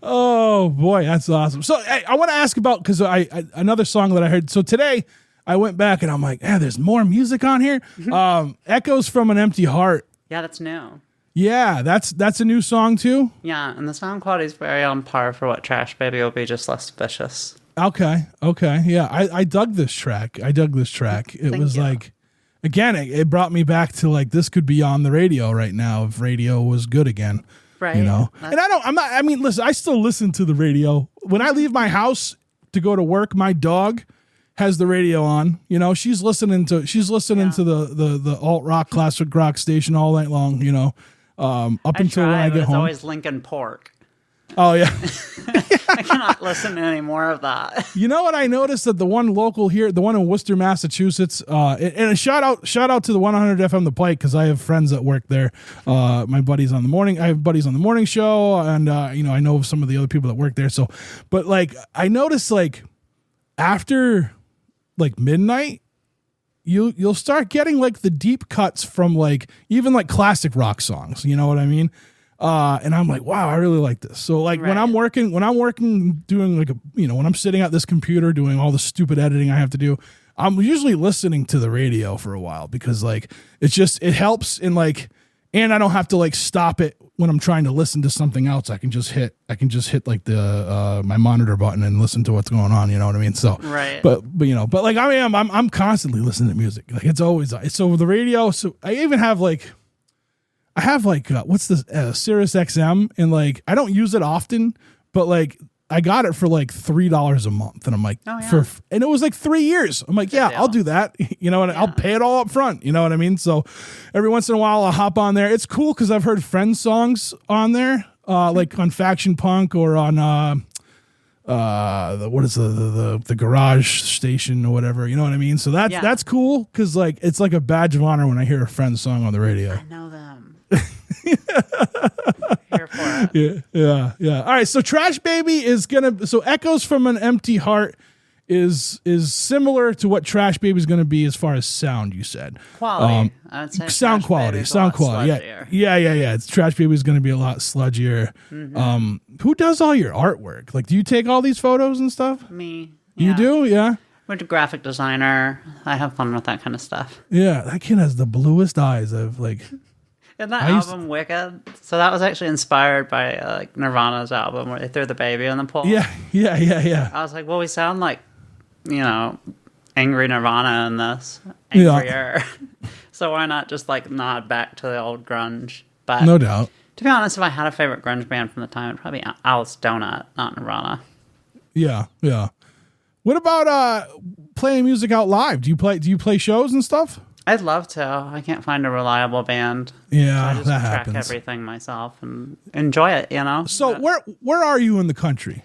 Oh boy, that's awesome. So I want to ask about, because I another song that I heard. So today I went back and I'm like, there's more music on here. Echoes from an Empty Heart. Yeah, that's new. Yeah, that's a new song too. Yeah, and the sound quality is very on par for what Trash Baby will be, just less vicious. Okay. Yeah, I dug this track. It was you. like, again, it brought me back to like, this could be on the radio right now if radio was good again. Right. You know? And I mean, listen, I still listen to the radio. When I leave my house to go to work, my dog has the radio on. You know, she's listening to the alt rock, classic rock station all night long, you know, until when I get it's home. always Linkin Park. Oh yeah. I cannot listen to any more of that. You know what I noticed, that the one local here, the one in Worcester, Massachusetts, and a shout out to the 100 FM The Pike, because I have friends that work there. My buddies on the morning, I have buddies on the morning show, and you know, I know some of the other people that work there. So, but like I noticed, like after like midnight, you'll start getting like the deep cuts from like even like classic rock songs. You know what I mean? And I'm like, wow, I really like this. So like when I'm working doing like when I'm sitting at this computer doing all the stupid editing I have to do, I'm usually listening to the radio for a while, because like it helps in like, and I don't have to like stop it when I'm trying to listen to something else. I can just hit like the my monitor button and listen to what's going on. You know what I mean? So but like I'm constantly listening to music. Like it's so the radio. So I even have like. I have like, what's this, Sirius XM, and like, I don't use it often, but like, I got it for like $3 a month, and I'm like, and it was like 3 years. I'm like, yeah, I'll do that, you know, and I'll pay it all up front, you know what I mean? So every once in a while I'll hop on there. It's cool because I've heard Friends songs on there, like on Faction Punk or on, what is the garage station or whatever, you know what I mean? So that's cool, because like, it's like a badge of honor when I hear a Friends song on the radio. I know them. Here for it. Yeah. All right. So Trash Baby so Echoes from an Empty Heart is similar to what Trash Baby is going to be as far as sound. You said quality. I'd say sound quality. Yeah. It's Trash Baby is going to be a lot sludgier. Mm-hmm. Who does all your artwork? Like, do you take all these photos and stuff? Me. You do? Yeah. Went to graphic designer. I have fun with that kind of stuff. Yeah, that kid has the bluest eyes. I've like. Isn't that album Wicked? So that was actually inspired by like Nirvana's album where they threw the baby in the pool. Yeah. I was like, well, we sound like, angry Nirvana in this. Angrier. Yeah. So why not just like nod back to the old grunge? But no doubt. To be honest, if I had a favorite grunge band from the time, it'd probably be Alice Donut, not Nirvana. Yeah. What about playing music out live? Do you play shows and stuff? I'd love to. I can't find a reliable band. Yeah, so I just that track happens. Everything myself and enjoy it, you know? So where are you in the country?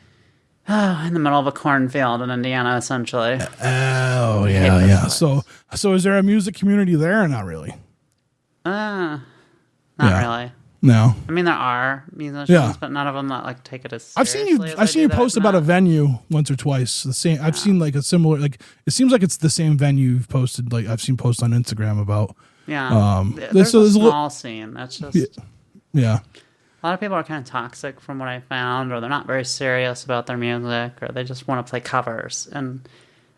In the middle of a cornfield in Indiana, essentially. Oh, yeah. So is there a music community there or not really? Not really. No. I mean, there are musicians, but none of them that like take it as seriously. I've seen you post about a venue once or twice. The same. I've seen like a similar, like it seems like it's the same venue you've posted. Like I've seen posts on Instagram about. Yeah. There's a small scene. That's just. Yeah. A lot of people are kind of toxic from what I found, or they're not very serious about their music, or they just want to play covers. And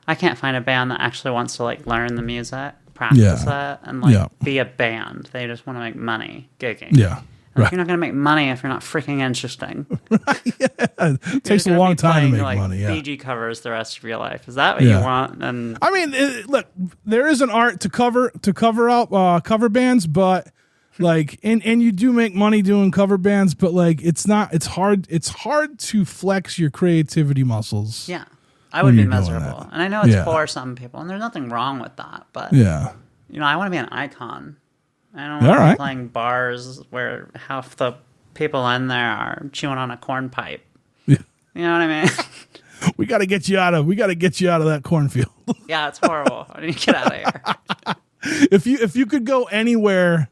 I can't find a band that actually wants to like learn the music, practice it, and like be a band. They just want to make money gigging. Yeah. Right. You're not going to make money if you're not freaking interesting. It takes a long time to make money. Yeah. Fiji covers the rest of your life. Is that what you want? And I mean, look, there is an art to cover out cover bands, but like, and you do make money doing cover bands, but like, it's hard to flex your creativity muscles. Yeah, I would be miserable, and I know it's for some people, and there's nothing wrong with that. But I want to be an icon. I don't want to be playing bars where half the people in there are chewing on a corn pipe. Yeah. You know what I mean? We got to get you out of that cornfield. Yeah, it's horrible. I need to get out of here. If you could go anywhere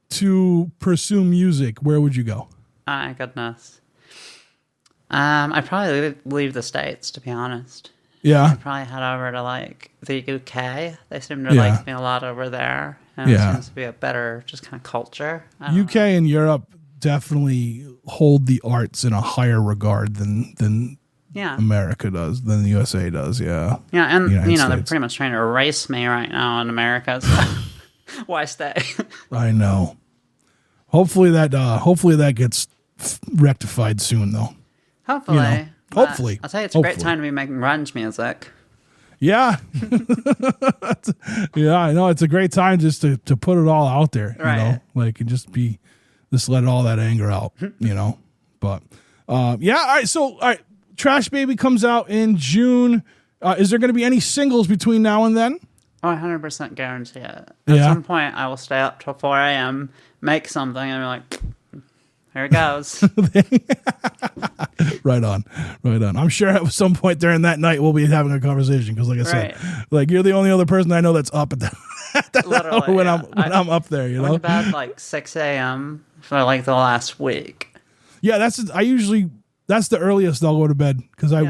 to pursue music, where would you go? My goodness. I'd probably leave the States, to be honest. Yeah. I'd probably head over to like the UK. They seem to like me a lot over there. And it seems to be a better just kind of culture. UK and Europe definitely hold the arts in a higher regard than America does, than the USA does. Yeah. Yeah, and they're pretty much trying to erase me right now in America. So why stay? I know. Hopefully that gets rectified soon, though. Hopefully. Hopefully. I'll tell you, it's a great time to be making grunge music. Yeah. Yeah, I know. It's a great time just to put it all out there, you know, like, and just let all that anger out, you know, but, yeah. All right. So, all right. Trash Baby comes out in June. Is there going to be any singles between now and then? Oh, 100% guarantee it. At some point, I will stay up till 4 a.m., make something, and be like, here it goes. Right on. I'm sure at some point during that night we'll be having a conversation because, like I said, like you're the only other person I know that's up at that when I'm up there. You know, I went to bed like 6 a.m. for like the last week. Yeah, that's the earliest I'll go to bed because I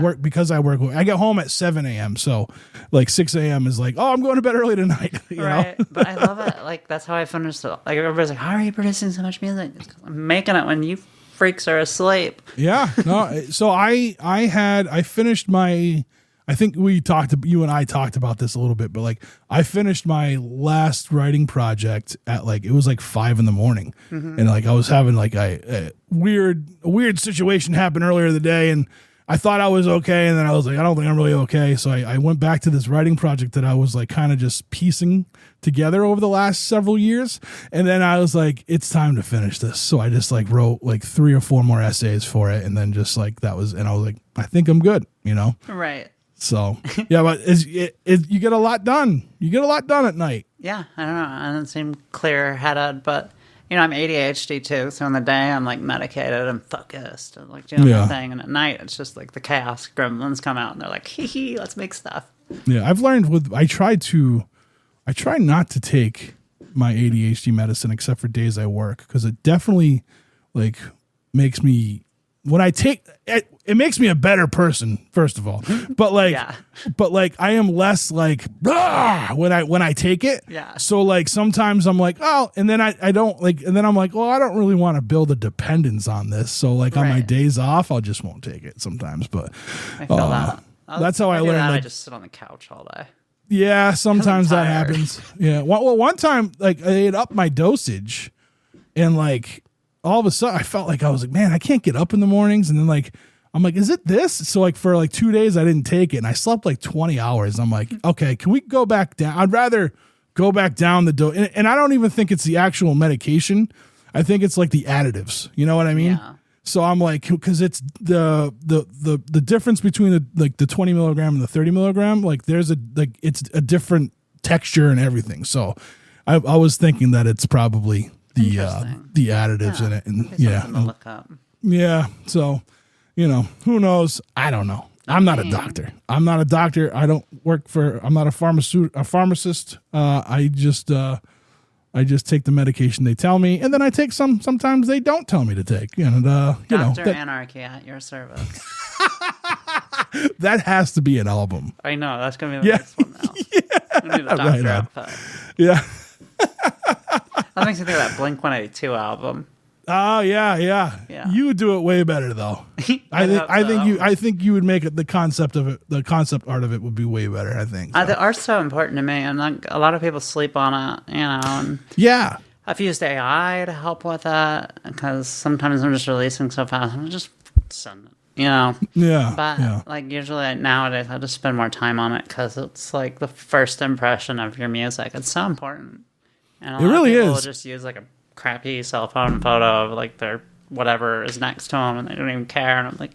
work. I get home at 7 a.m. So like 6 a.m. is like, oh, I'm going to bed early tonight. You know? But I love it. Like that's how I finished it. Like everybody's like, how are you producing so much music? I'm making it when you freaks are asleep. Yeah. No. So I finished my. I think you and I talked about this a little bit, but like I finished my last writing project at it was like 5 a.m. And like I was having like a weird situation happen earlier in the day, and I thought I was okay, and then I was like, I don't think I'm really okay. So I went back to this writing project that I was like kind of just piecing together over the last several years, and then I was like, it's time to finish this. So I just like wrote like 3 or 4 more essays for it, and then just like that was, and I was like, I think I'm good, you know? Right. So, yeah, but you get a lot done. You get a lot done at night. Yeah, I don't know. I don't seem clear-headed, but, you know, I'm ADHD too, so in the day I'm, like, medicated and focused and, like, doing my thing, and at night it's just, like, the chaos gremlins come out and they're like, hee, let's make stuff. Yeah, I've learned I try not to take my ADHD medicine except for days I work, because it definitely, like, makes me... When I take it makes me a better person, first of all. But like I am less like when I take it. Yeah. So like sometimes I'm like, oh, and then I don't like, and then I'm like, well, I don't really want to build a dependence on this. So like on my days off, I just won't take it sometimes. But I feel that. That's how I learned. I just sit on the couch all day. Yeah, sometimes that happens. Yeah. Well, one time like I ate up my dosage, and like. All of a sudden I felt like I was like, man, I can't get up in the mornings. And then like, I'm like, is it this? So like for like 2 days I didn't take it, and I slept like 20 hours. I'm like, okay, can we go back down? I'd rather go back down the dose. And I don't even think it's the actual medication. I think it's like the additives. You know what I mean? Yeah. So I'm like, because it's the difference between the 20 milligram and the 30 milligram, like there's it's a different texture and everything. So I was thinking that it's probably the additives in it, and look up. Yeah, so you know, who knows? I don't know. I'm not a doctor. I'm not a pharmacist. I just take the medication they tell me, and then I take sometimes they don't tell me to take. And Dr. Anarchy at your service. That has to be an album. I know, that's gonna be the next one now. Yeah. Need a doctor outfit. Yeah. That makes me think of that Blink-182 album. Oh yeah. You would do it way better though. I think you would make it, the concept art of it would be way better. I think so. The art's so important to me, and like a lot of people sleep on it. You know. And yeah. I've used AI to help with that because sometimes I'm just releasing so fast. I'm just send it. You know. Yeah. But like usually nowadays I just spend more time on it because it's like the first impression of your music. It's so important. And a lot really of people is. will just use like a crappy cell phone photo of like their whatever is next to them, and they don't even care. And I'm like,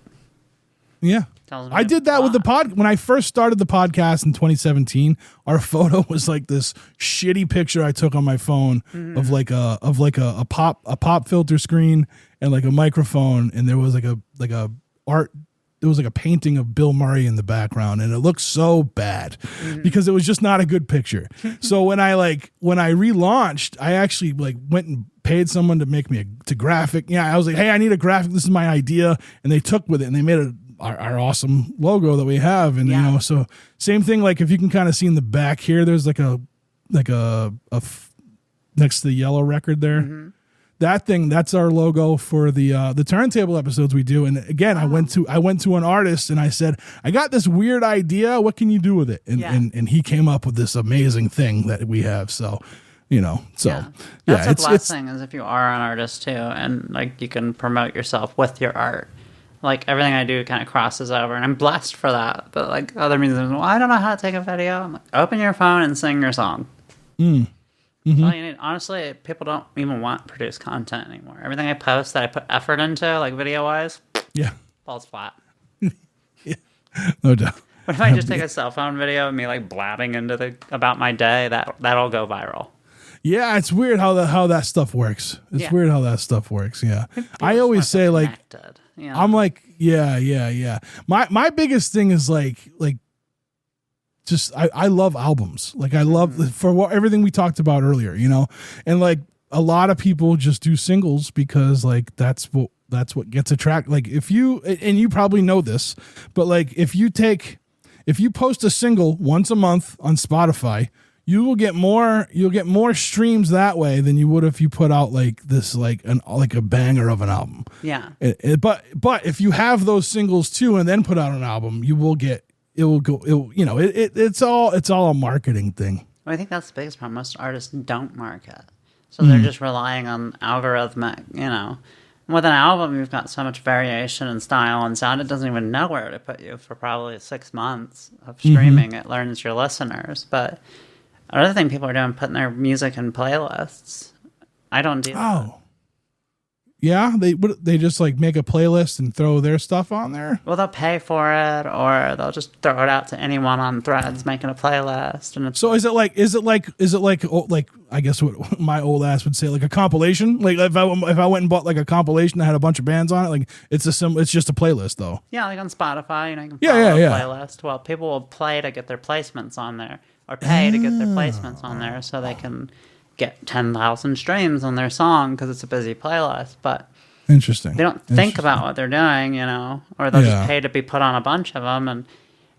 yeah. I did that with the when I first started the podcast in 2017. Our photo was like this shitty picture I took on my phone of like a pop filter screen and like a microphone, and there was like a art. It was like a painting of Bill Murray in the background, and it looked so bad because it was just not a good picture. So when I relaunched, I actually like went and paid someone to make me to graphic. Yeah, I was like, hey, I need a graphic. This is my idea, and they took with it and they made our awesome logo that we have. And you know, so same thing. Like if you can kind of see in the back here, there's like a next to the yellow record there. That thing, that's our logo for the turntable episodes we do. And again, I went to an artist and I said, I got this weird idea. What can you do with it? And he came up with this amazing thing that we have. So, you know, that's the last thing is if you are an artist too, and like you can promote yourself with your art. like everything I do kind of crosses over, and I'm blessed for that. But like other musicians, well, I don't know how to take a video. I'm like, open your phone and sing your song. That's all you need. Honestly, people don't even want produced content anymore. Everything I post that I put effort into, like video wise, falls flat. No doubt. But if I just take a cell phone video of me like blabbing into about my day, that'll go viral. Yeah, it's weird how that stuff works. It's weird how that stuff works. Yeah, I always say like, I'm like, yeah. My biggest thing is like just I love albums. Like I love everything we talked about earlier, and like a lot of people just do singles because like that's what gets attracted. Like if you, and you probably know this, but like if you post a single once a month on Spotify, you'll get more streams that way than you would if you put out like this, like a banger of an album. Yeah. But if you have those singles too, and then put out an album, it's all a marketing thing. Well, I think that's the biggest problem. Most artists don't market. So they're just relying on algorithmic, With an album, you've got so much variation in style and sound, it doesn't even know where to put you for probably 6 months of streaming. It learns your listeners. But another thing people are doing, putting their music in playlists. I don't do that. Oh. Yeah? They just like make a playlist and throw their stuff on there? Well, they'll pay for it, or they'll just throw it out to anyone on Threads making a playlist. And so is it like I guess what my old ass would say, like a compilation? Like if I went and bought like a compilation that had a bunch of bands on it, like it's just a playlist though. Yeah, like on Spotify, you can follow a playlist. Well, people will play to get their placements on there, or pay to get their placements on there, so they can get 10,000 streams on their song because it's a busy playlist. But interesting. They don't think about what they're doing, or they'll just pay to be put on a bunch of them. And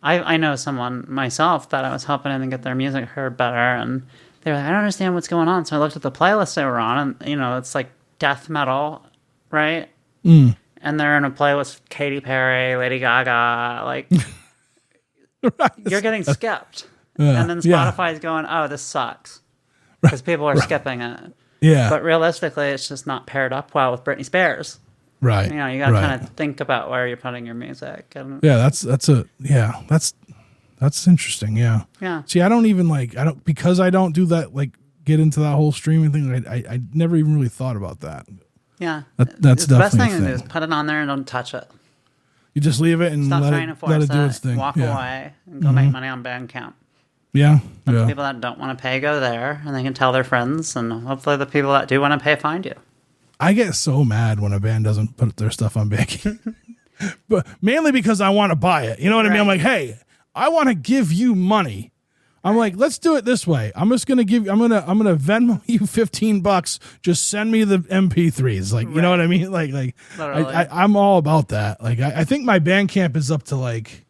I know someone myself that I was helping them get their music heard better, and they were like, I don't understand what's going on. So I looked at the playlist they were on, and it's like death metal, right? And they're in a playlist with Katy Perry, Lady Gaga, like you're getting skipped. And then Spotify's going, oh, this sucks. Because people are skipping it. Yeah. But realistically, it's just not paired up well with Britney Spears. Right. You got to kind of think about where you're putting your music. And that's interesting. Yeah. Yeah. See, I don't because I don't do that, like get into that whole streaming thing. I never even really thought about that. Yeah. That's the best definitely thing to do is put it on there and don't touch it. You just leave it and Stop let trying to force it do its thing. Walk away and go make money on Bandcamp. Yeah. The people that don't want to pay go there, and they can tell their friends, and hopefully the people that do want to pay find you. I get so mad when a band doesn't put their stuff on Bandcamp, but mainly because I want to buy it. You know what I mean? I'm like, hey, I want to give you money. I'm like, let's do it this way. I'm gonna Venmo you $15. Just send me the MP3s. Like, you know what I mean? Like I'm all about that. Like, I think my Bandcamp is up to like,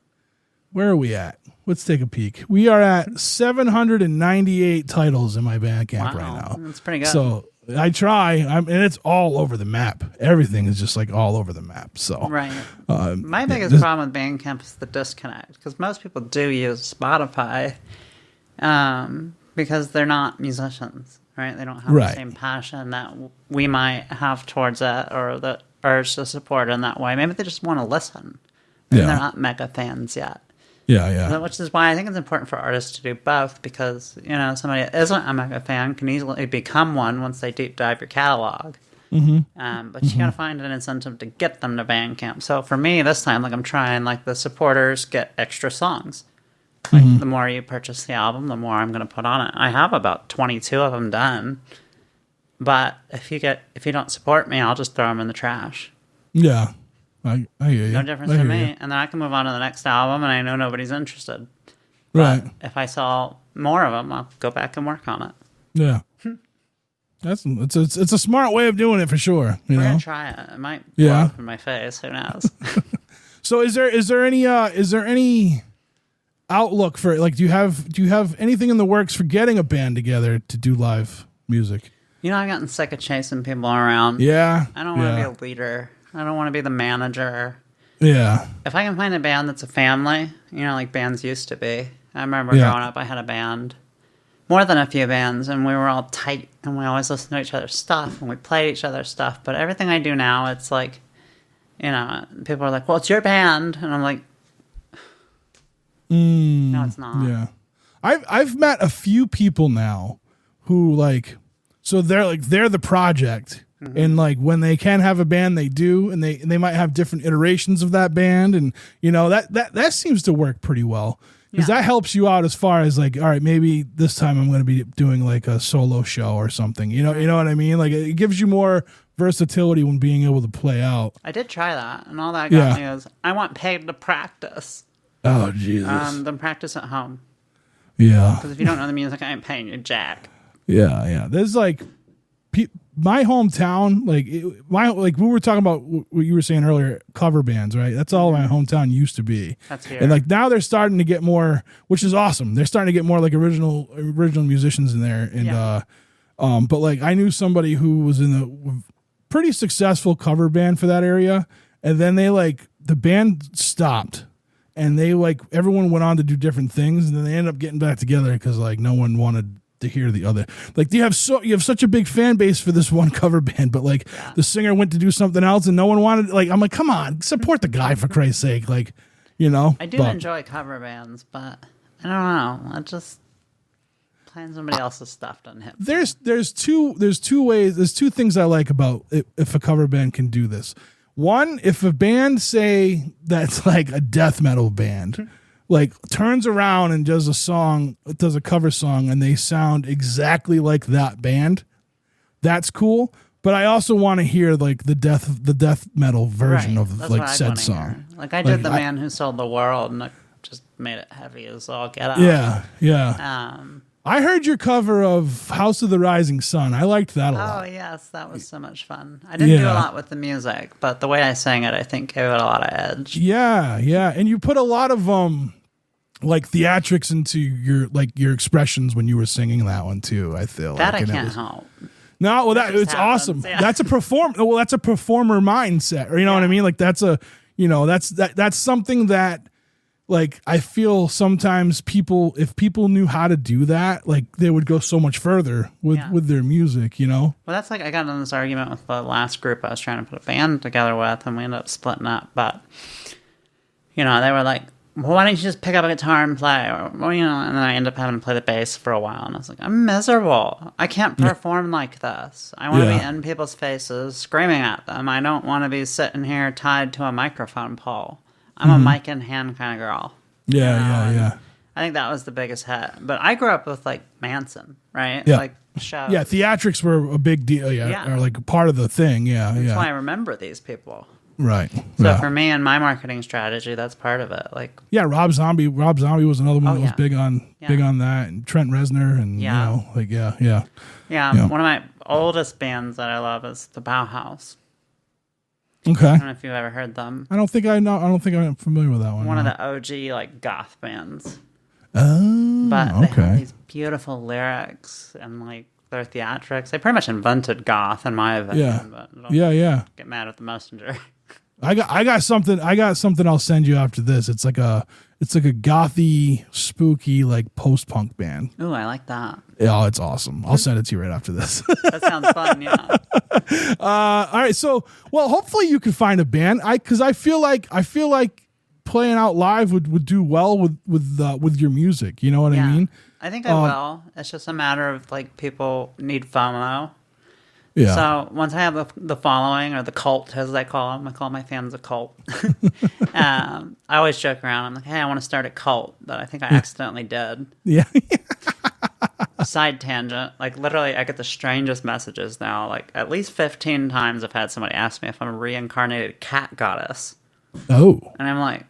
where are we at? Let's take a peek. We are at 798 titles in my Bandcamp right now. That's pretty good. So I try, and it's all over the map. Everything is just like all over the map. So right. My biggest problem with Bandcamp is the disconnect, because most people do use Spotify because they're not musicians, right? They don't have the same passion that we might have towards it, or the urge to support in that way. Maybe they just want to listen. Maybe they're not mega fans yet. Yeah. Which is why I think it's important for artists to do both, because, somebody that isn't a mega fan can easily become one once they deep dive your catalog. But you got to find an incentive to get them to Bandcamp. So for me, this time, like I'm trying, like the supporters get extra songs. Like the more you purchase the album, the more I'm going to put on it. I have about 22 of them done. But if you don't support me, I'll just throw them in the trash. Yeah. I hear you. No difference to me. And then I can move on to the next album, and I know nobody's interested. Right. But if I sell more of them, I'll go back and work on it. Yeah. It's a smart way of doing it for sure. We're gonna try it. It might blow up in my face. Who knows? So is there any outlook for, like, do you have anything in the works for getting a band together to do live music? I've gotten sick of chasing people around. Yeah. I don't want to be a leader. I don't want to be the manager. Yeah. If I can find a band that's a family, like bands used to be. I remember growing up, I had a band, more than a few bands, and we were all tight, and we always listened to each other's stuff, and we played each other's stuff. But everything I do now, it's like You know, people are like, well, it's your band. And I'm like, no, it's not. Yeah. I've met a few people now who like, so they're the project. And like when they can have a band, they do, and they might have different iterations of that band, and you know that seems to work pretty well because that helps you out as far as like, all right, maybe this time I'm going to be doing like a solo show or something. You know what I mean? Like it gives you more versatility when being able to play out. I did try that, and all that got me was I want paid to practice. Oh Jesus! Then practice at home. Yeah. Because if you don't know the music, I ain't paying you jack. Yeah. There's like my hometown, like we were talking about what you were saying earlier, cover bands, right? That's all my hometown used to be. That's here. And like now they're starting to get more, which is awesome. They're starting to get more like original musicians in there. And but like I knew somebody who was in a pretty successful cover band for that area, and then they like the band stopped. And they like everyone went on to do different things, and then they ended up getting back together because like no one wanted to hear the other. Like you have such a big fan base for this one cover band, but like the singer went to do something else, and no one wanted. Like I'm like, come on, support the guy for Christ's sake, like you know. I do enjoy cover bands, but I don't know. I just playing somebody else's stuff doesn't hit. There's two ways. There's two things I like about if a cover band can do this. One, if a band, say, that's like a death metal band, like turns around and does a cover song, and they sound exactly like that band, that's cool. But I also want to hear like the death metal version of That's like said song. Hear. Like I did The Man Who Sold the World, and I just made it heavy as all get out. Yeah. I heard your cover of House of the Rising Sun. I liked that a lot. Oh, yes. That was so much fun. I didn't do a lot with the music, but the way I sang it, I think gave it a lot of edge. Yeah. And you put a lot of like theatrics into your expressions when you were singing that one too, I feel. That like, I can't help. No, well it's awesome. Yeah. That's a performer mindset. Or you know what I mean? Like that's that's something that like I feel sometimes if people knew how to do that, like they would go so much further with their music, you know? Well, that's like I got in this argument with the last group I was trying to put a band together with, and we ended up splitting up. But, you know, they were like, well, why don't you just pick up a guitar and play? Or, well, you know, and then I ended up having to play the bass for a while. And I was like, I'm miserable. I can't perform like this. I want to be in people's faces, screaming at them. I don't want to be sitting here tied to a microphone pole. I'm a mic in hand kind of girl. Yeah. I think that was the biggest hit. But I grew up with like Manson, right? Yeah. Like shows. Yeah, theatrics were a big deal. Yeah. Or like part of the thing. Yeah. That's why I remember these people. Right. So for me and my marketing strategy, that's part of it. Like Rob Zombie was another one that was big on that, and Trent Reznor, and you know, like yeah. One of my oldest bands that I love is the Bauhaus. Okay. I don't know if you've ever heard them. I don't think I'm familiar with that one. One of the OG like goth bands. Oh, but they have these beautiful lyrics and like their theatrics. They pretty much invented goth in my opinion. But get mad at the messenger. I got something I'll send you after this. It's like a gothy, spooky, like post-punk band. Ooh, I like that. Oh, it's awesome. I'll send it to you right after this. That sounds fun, yeah. All right, so hopefully you can find a band. Because I feel like playing out live would do well with your music. You know what I mean? I think I will. It's just a matter of like people need FOMO. Yeah. So once I have the following, or the cult, as I call them, I call my fans a cult. I always joke around. I'm like, hey, I want to start a cult, but I think I accidentally did. Yeah. Side tangent. Like literally, I get the strangest messages now. Like at least 15 times I've had somebody ask me if I'm a reincarnated cat goddess. Oh. And I'm like,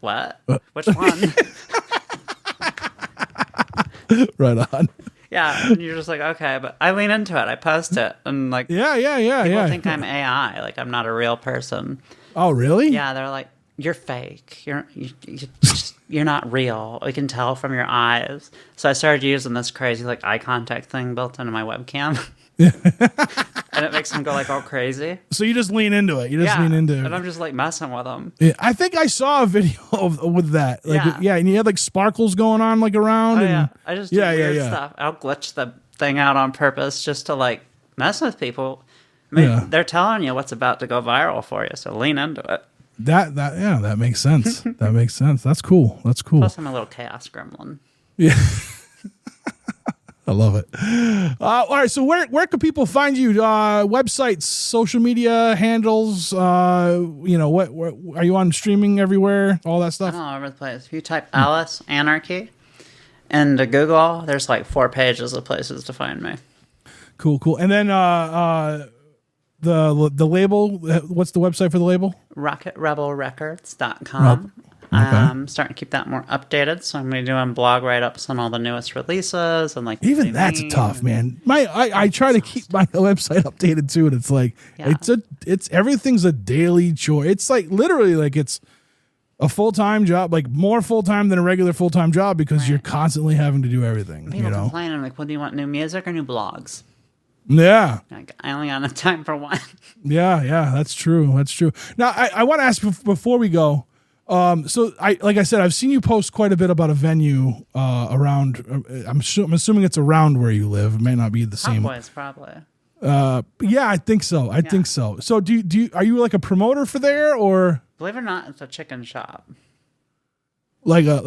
what? Which one? Right on. Yeah, and you're just like, okay, but I lean into it. I post it, and like, yeah. People think I'm AI, like I'm not a real person. Oh, really? Yeah, they're like, you're fake. You're not real. We can tell from your eyes. So I started using this crazy like eye contact thing built into my webcam, and it makes them go like all crazy. So you just lean into it. And I'm just like messing with them. Yeah, I think I saw a video with that. Like, and you had like sparkles going on like around. I just do weird stuff. I'll glitch the thing out on purpose just to like mess with people. I mean, Yeah. they're telling you what's about to go viral for you, so lean into it. That makes sense. That makes sense. That's cool. That's cool. Plus, I'm a little chaos gremlin. Yeah. I love it. All right. So where can people find you? Websites, social media handles, what are you on streaming everywhere? All that stuff. I'm all over the place. If you type Alice Anarchy into Google, there's like 4 pages of places to find me. Cool. And then, the label, what's the website for the label? RocketRebelRecords.com. Okay. Starting to keep that more updated, so I'm going to be doing blog write-ups on all the newest releases and like Even that's tough, man. I try to keep my website updated too, and it's like it's everything's a daily chore. It's like literally like it's a full-time job, like more full-time than a regular full-time job because you're constantly having to do everything. People complain, I'm like, well, do you want new music or new blogs? Yeah. Like, I only got enough time for one. Yeah, that's true. That's true. Now, I want to ask before we go. So like I said, I've seen you post quite a bit about a venue around. I'm assuming it's around where you live. It may not be the same. Boys, probably. Yeah, I think so. I think so. So do you are you like a promoter for there or? Believe it or not, it's a chicken shop. But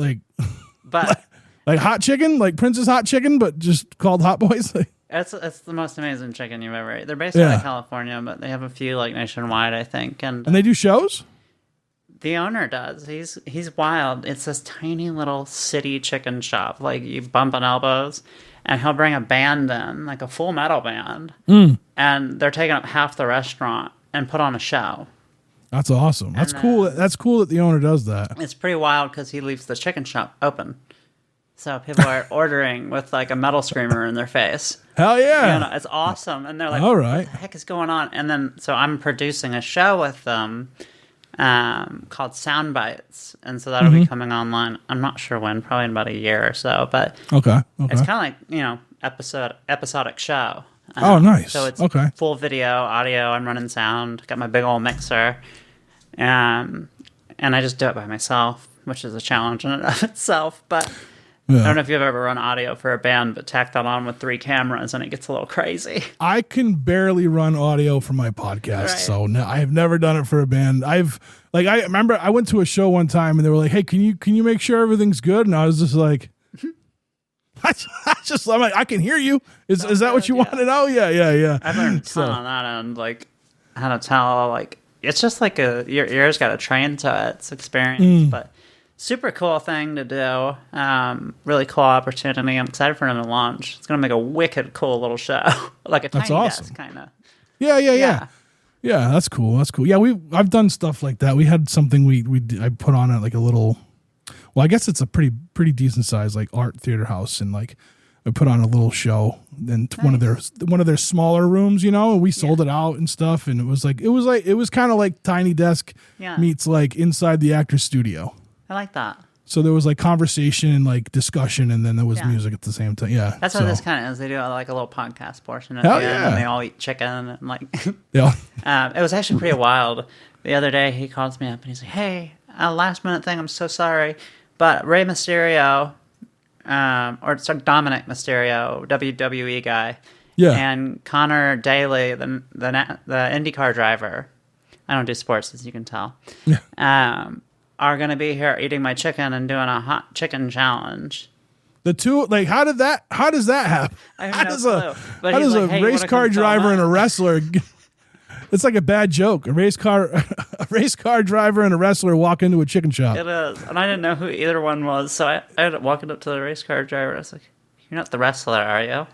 like hot chicken, like Prince's Hot Chicken, but just called Hot Boys. It's the most amazing chicken you've ever ate. They're based out of California, but they have a few like nationwide, I think. And they do shows? The owner does. He's wild. It's this tiny little city chicken shop. Like you bump on elbows, and he'll bring a band in, like a full metal band, and they're taking up half the restaurant and put on a show. That's awesome. That's cool. That's cool that the owner does that. It's pretty wild because he leaves the chicken shop open. So people are ordering with like a metal screamer in their face. Hell yeah. You know, it's awesome. And they're like, all right. What the heck is going on? And then, so I'm producing a show with them called Sound Bites. And so that'll be coming online. I'm not sure when, probably in about a year or so. But okay. It's kind of like, episodic show. Oh, nice. So it's full video, audio. I'm running sound. Got my big old mixer. And I just do it by myself, which is a challenge in and of itself. But I don't know if you've ever run audio for a band, but tack that on with 3 cameras and it gets a little crazy. I can barely run audio for my podcast, so no, I have never done it for a band. I remember I went to a show one time and they were like, "Hey, can you make sure everything's good?" And I was just like, I'm like, I can hear you. Is that what you want to know? Yeah. I've learned a ton on that end, like how to tell. Like it's just like your ears got to train to it. It's experience, but. Super cool thing to do. Really cool opportunity. I'm excited for him to launch. It's going to make a wicked cool little show. Like a tiny desk, kind of. Yeah. Yeah, that's cool. Yeah, I've done stuff like that. We had something I put on it like a little, well, I guess it's a pretty decent size like art theater house, and like I put on a little show in one of their smaller rooms, and we sold it out and stuff, and it was kind of like Tiny Desk meets like inside the actor's studio. I like that. So there was like conversation and like discussion, and then there was music at the same time. Yeah, that's what this kind of is. They do like a little podcast portion at the end, and they all eat chicken and like. Yeah. It was actually pretty wild. The other day, he calls me up and he's like, "Hey, a last minute thing. I'm so sorry, but Rey Mysterio, Dominic Mysterio, WWE guy, and Connor Daly, the IndyCar driver. I don't do sports, as you can tell. Are going to be here eating my chicken and doing a hot chicken challenge." The two, like, how does that happen? I have how no does clue. how does a race car driver and a wrestler? It's like a bad joke. A race car driver and a wrestler walk into a chicken shop. It is, and I didn't know who either one was, so I ended up walking up to the race car driver. And I was like, "You're not the wrestler, are you?"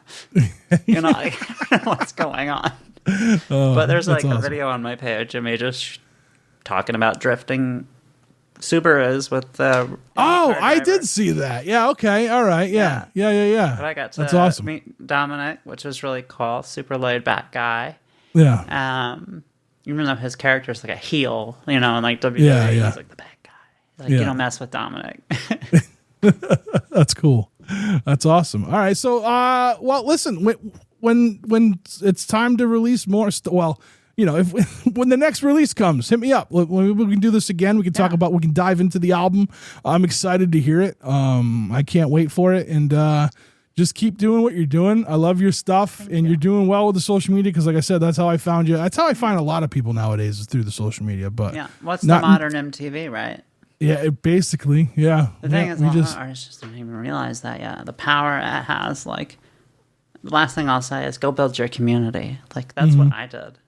You're not. I don't know what's going on. But there's like a video on my page of me just talking about drifting Subarus with I did see that. Yeah, okay. All right. Yeah. But I got to That's awesome. meet Dominic, which was really cool. Super laid back guy. Yeah. Even though his character is like a heel, and like WWE, he's like the bad guy. Like you don't mess with Dominic. That's cool. That's awesome. All right. So well, listen, when it's time to release more when the next release comes, hit me up. We can do this again. We can talk about. We can dive into the album. I'm excited to hear it. I can't wait for it. And just keep doing what you're doing. I love your stuff, and you're doing well with the social media. Because, like I said, that's how I found you. That's how I find a lot of people nowadays is through the social media. But yeah, what's the modern MTV, right? Yeah, basically, yeah. The thing is, a lot of artists just don't even realize that. Yeah, the power it has. Like, the last thing I'll say is go build your community. Like, that's what I did.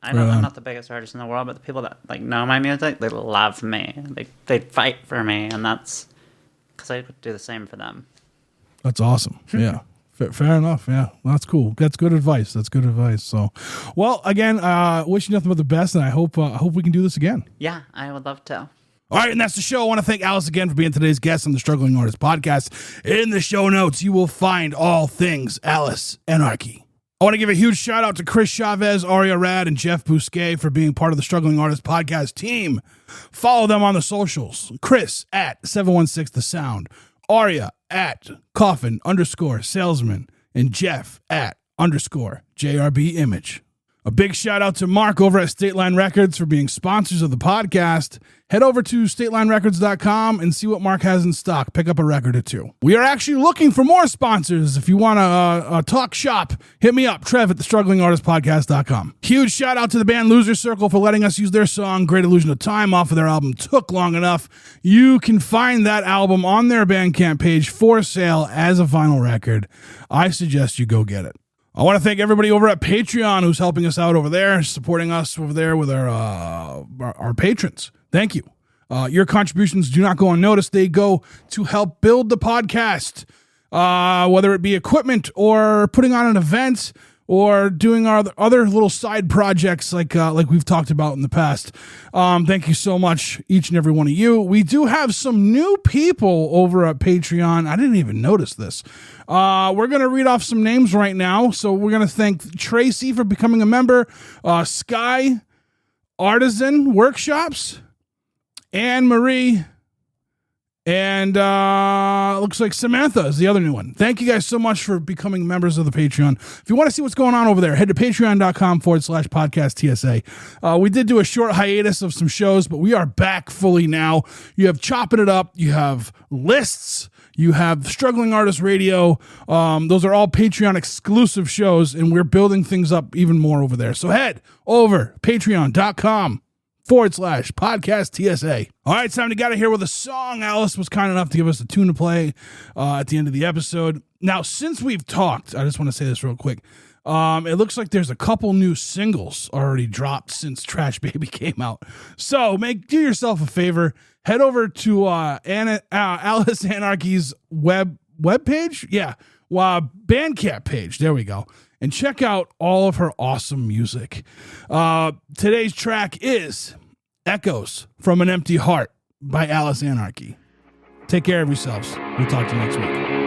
I'm not the biggest artist in the world, but the people that like know my music, they love me. They fight for me, and that's because I would do the same for them. That's awesome. Yeah. Fair enough. Yeah. Well, that's cool. That's good advice. So, well, again, wish you nothing but the best, and I hope we can do this again. Yeah, I would love to. All right, and that's the show. I want to thank Alice again for being today's guest on the Struggling Artist Podcast. In the show notes, you will find all things Alice Anarchy. I want to give a huge shout out to Chris Chavez, Aria Rad, and Jeff Bousquet for being part of the Struggling Artist Podcast team. Follow them on the socials. Chris at 716 The Sound, Aria at Coffin_Salesman, and Jeff at _JRB Image. A big shout out to Mark over at State Line Records for being sponsors of the podcast. Head over to stateline.records.com and see what Mark has in stock. Pick up a record or two. We are actually looking for more sponsors. If you want to talk shop, hit me up, Trev at thestrugglingartistpodcast.com. Huge shout out to the band Loser Circle for letting us use their song Great Illusion of Time off of their album Took Long Enough. You can find that album on their Bandcamp page for sale as a vinyl record. I suggest you go get it. I want to thank everybody over at Patreon who's helping us out over there, supporting us over there with our patrons. Thank you. Your contributions do not go unnoticed. They go to help build the podcast, whether it be equipment or putting on an event or doing our other little side projects like we've talked about in the past. Thank you so much, each and every one of you. We do have some new people over at Patreon. I didn't even notice this. We're going to read off some names right now. So we're going to thank Tracy for becoming a member, Sky Artisan Workshops, Anne Marie, and looks like Samantha is the other new one. Thank you guys so much for becoming members of the Patreon. If you want to see what's going on over there, head to patreon.com/podcast TSA. We did do a short hiatus of some shows, but we are back fully now. You have Chopping It Up. You have Lists. You have Struggling Artist Radio. Those are all Patreon exclusive shows, and we're building things up even more over there. So head over patreon.com/podcast TSA. All right, it's time to get out of here with a song. Alice was kind enough to give us a tune to play at the end of the episode. Now, since we've talked, I just want to say this real quick. It looks like there's a couple new singles already dropped since Trash Baby came out. So do yourself a favor. Head over to Alice Anarchy's web page. Yeah. Bandcamp page. There we go. And check out all of her awesome music. Today's track is Echoes from an Empty Heart by Alice Anarchy. Take care of yourselves. We'll talk to you next week.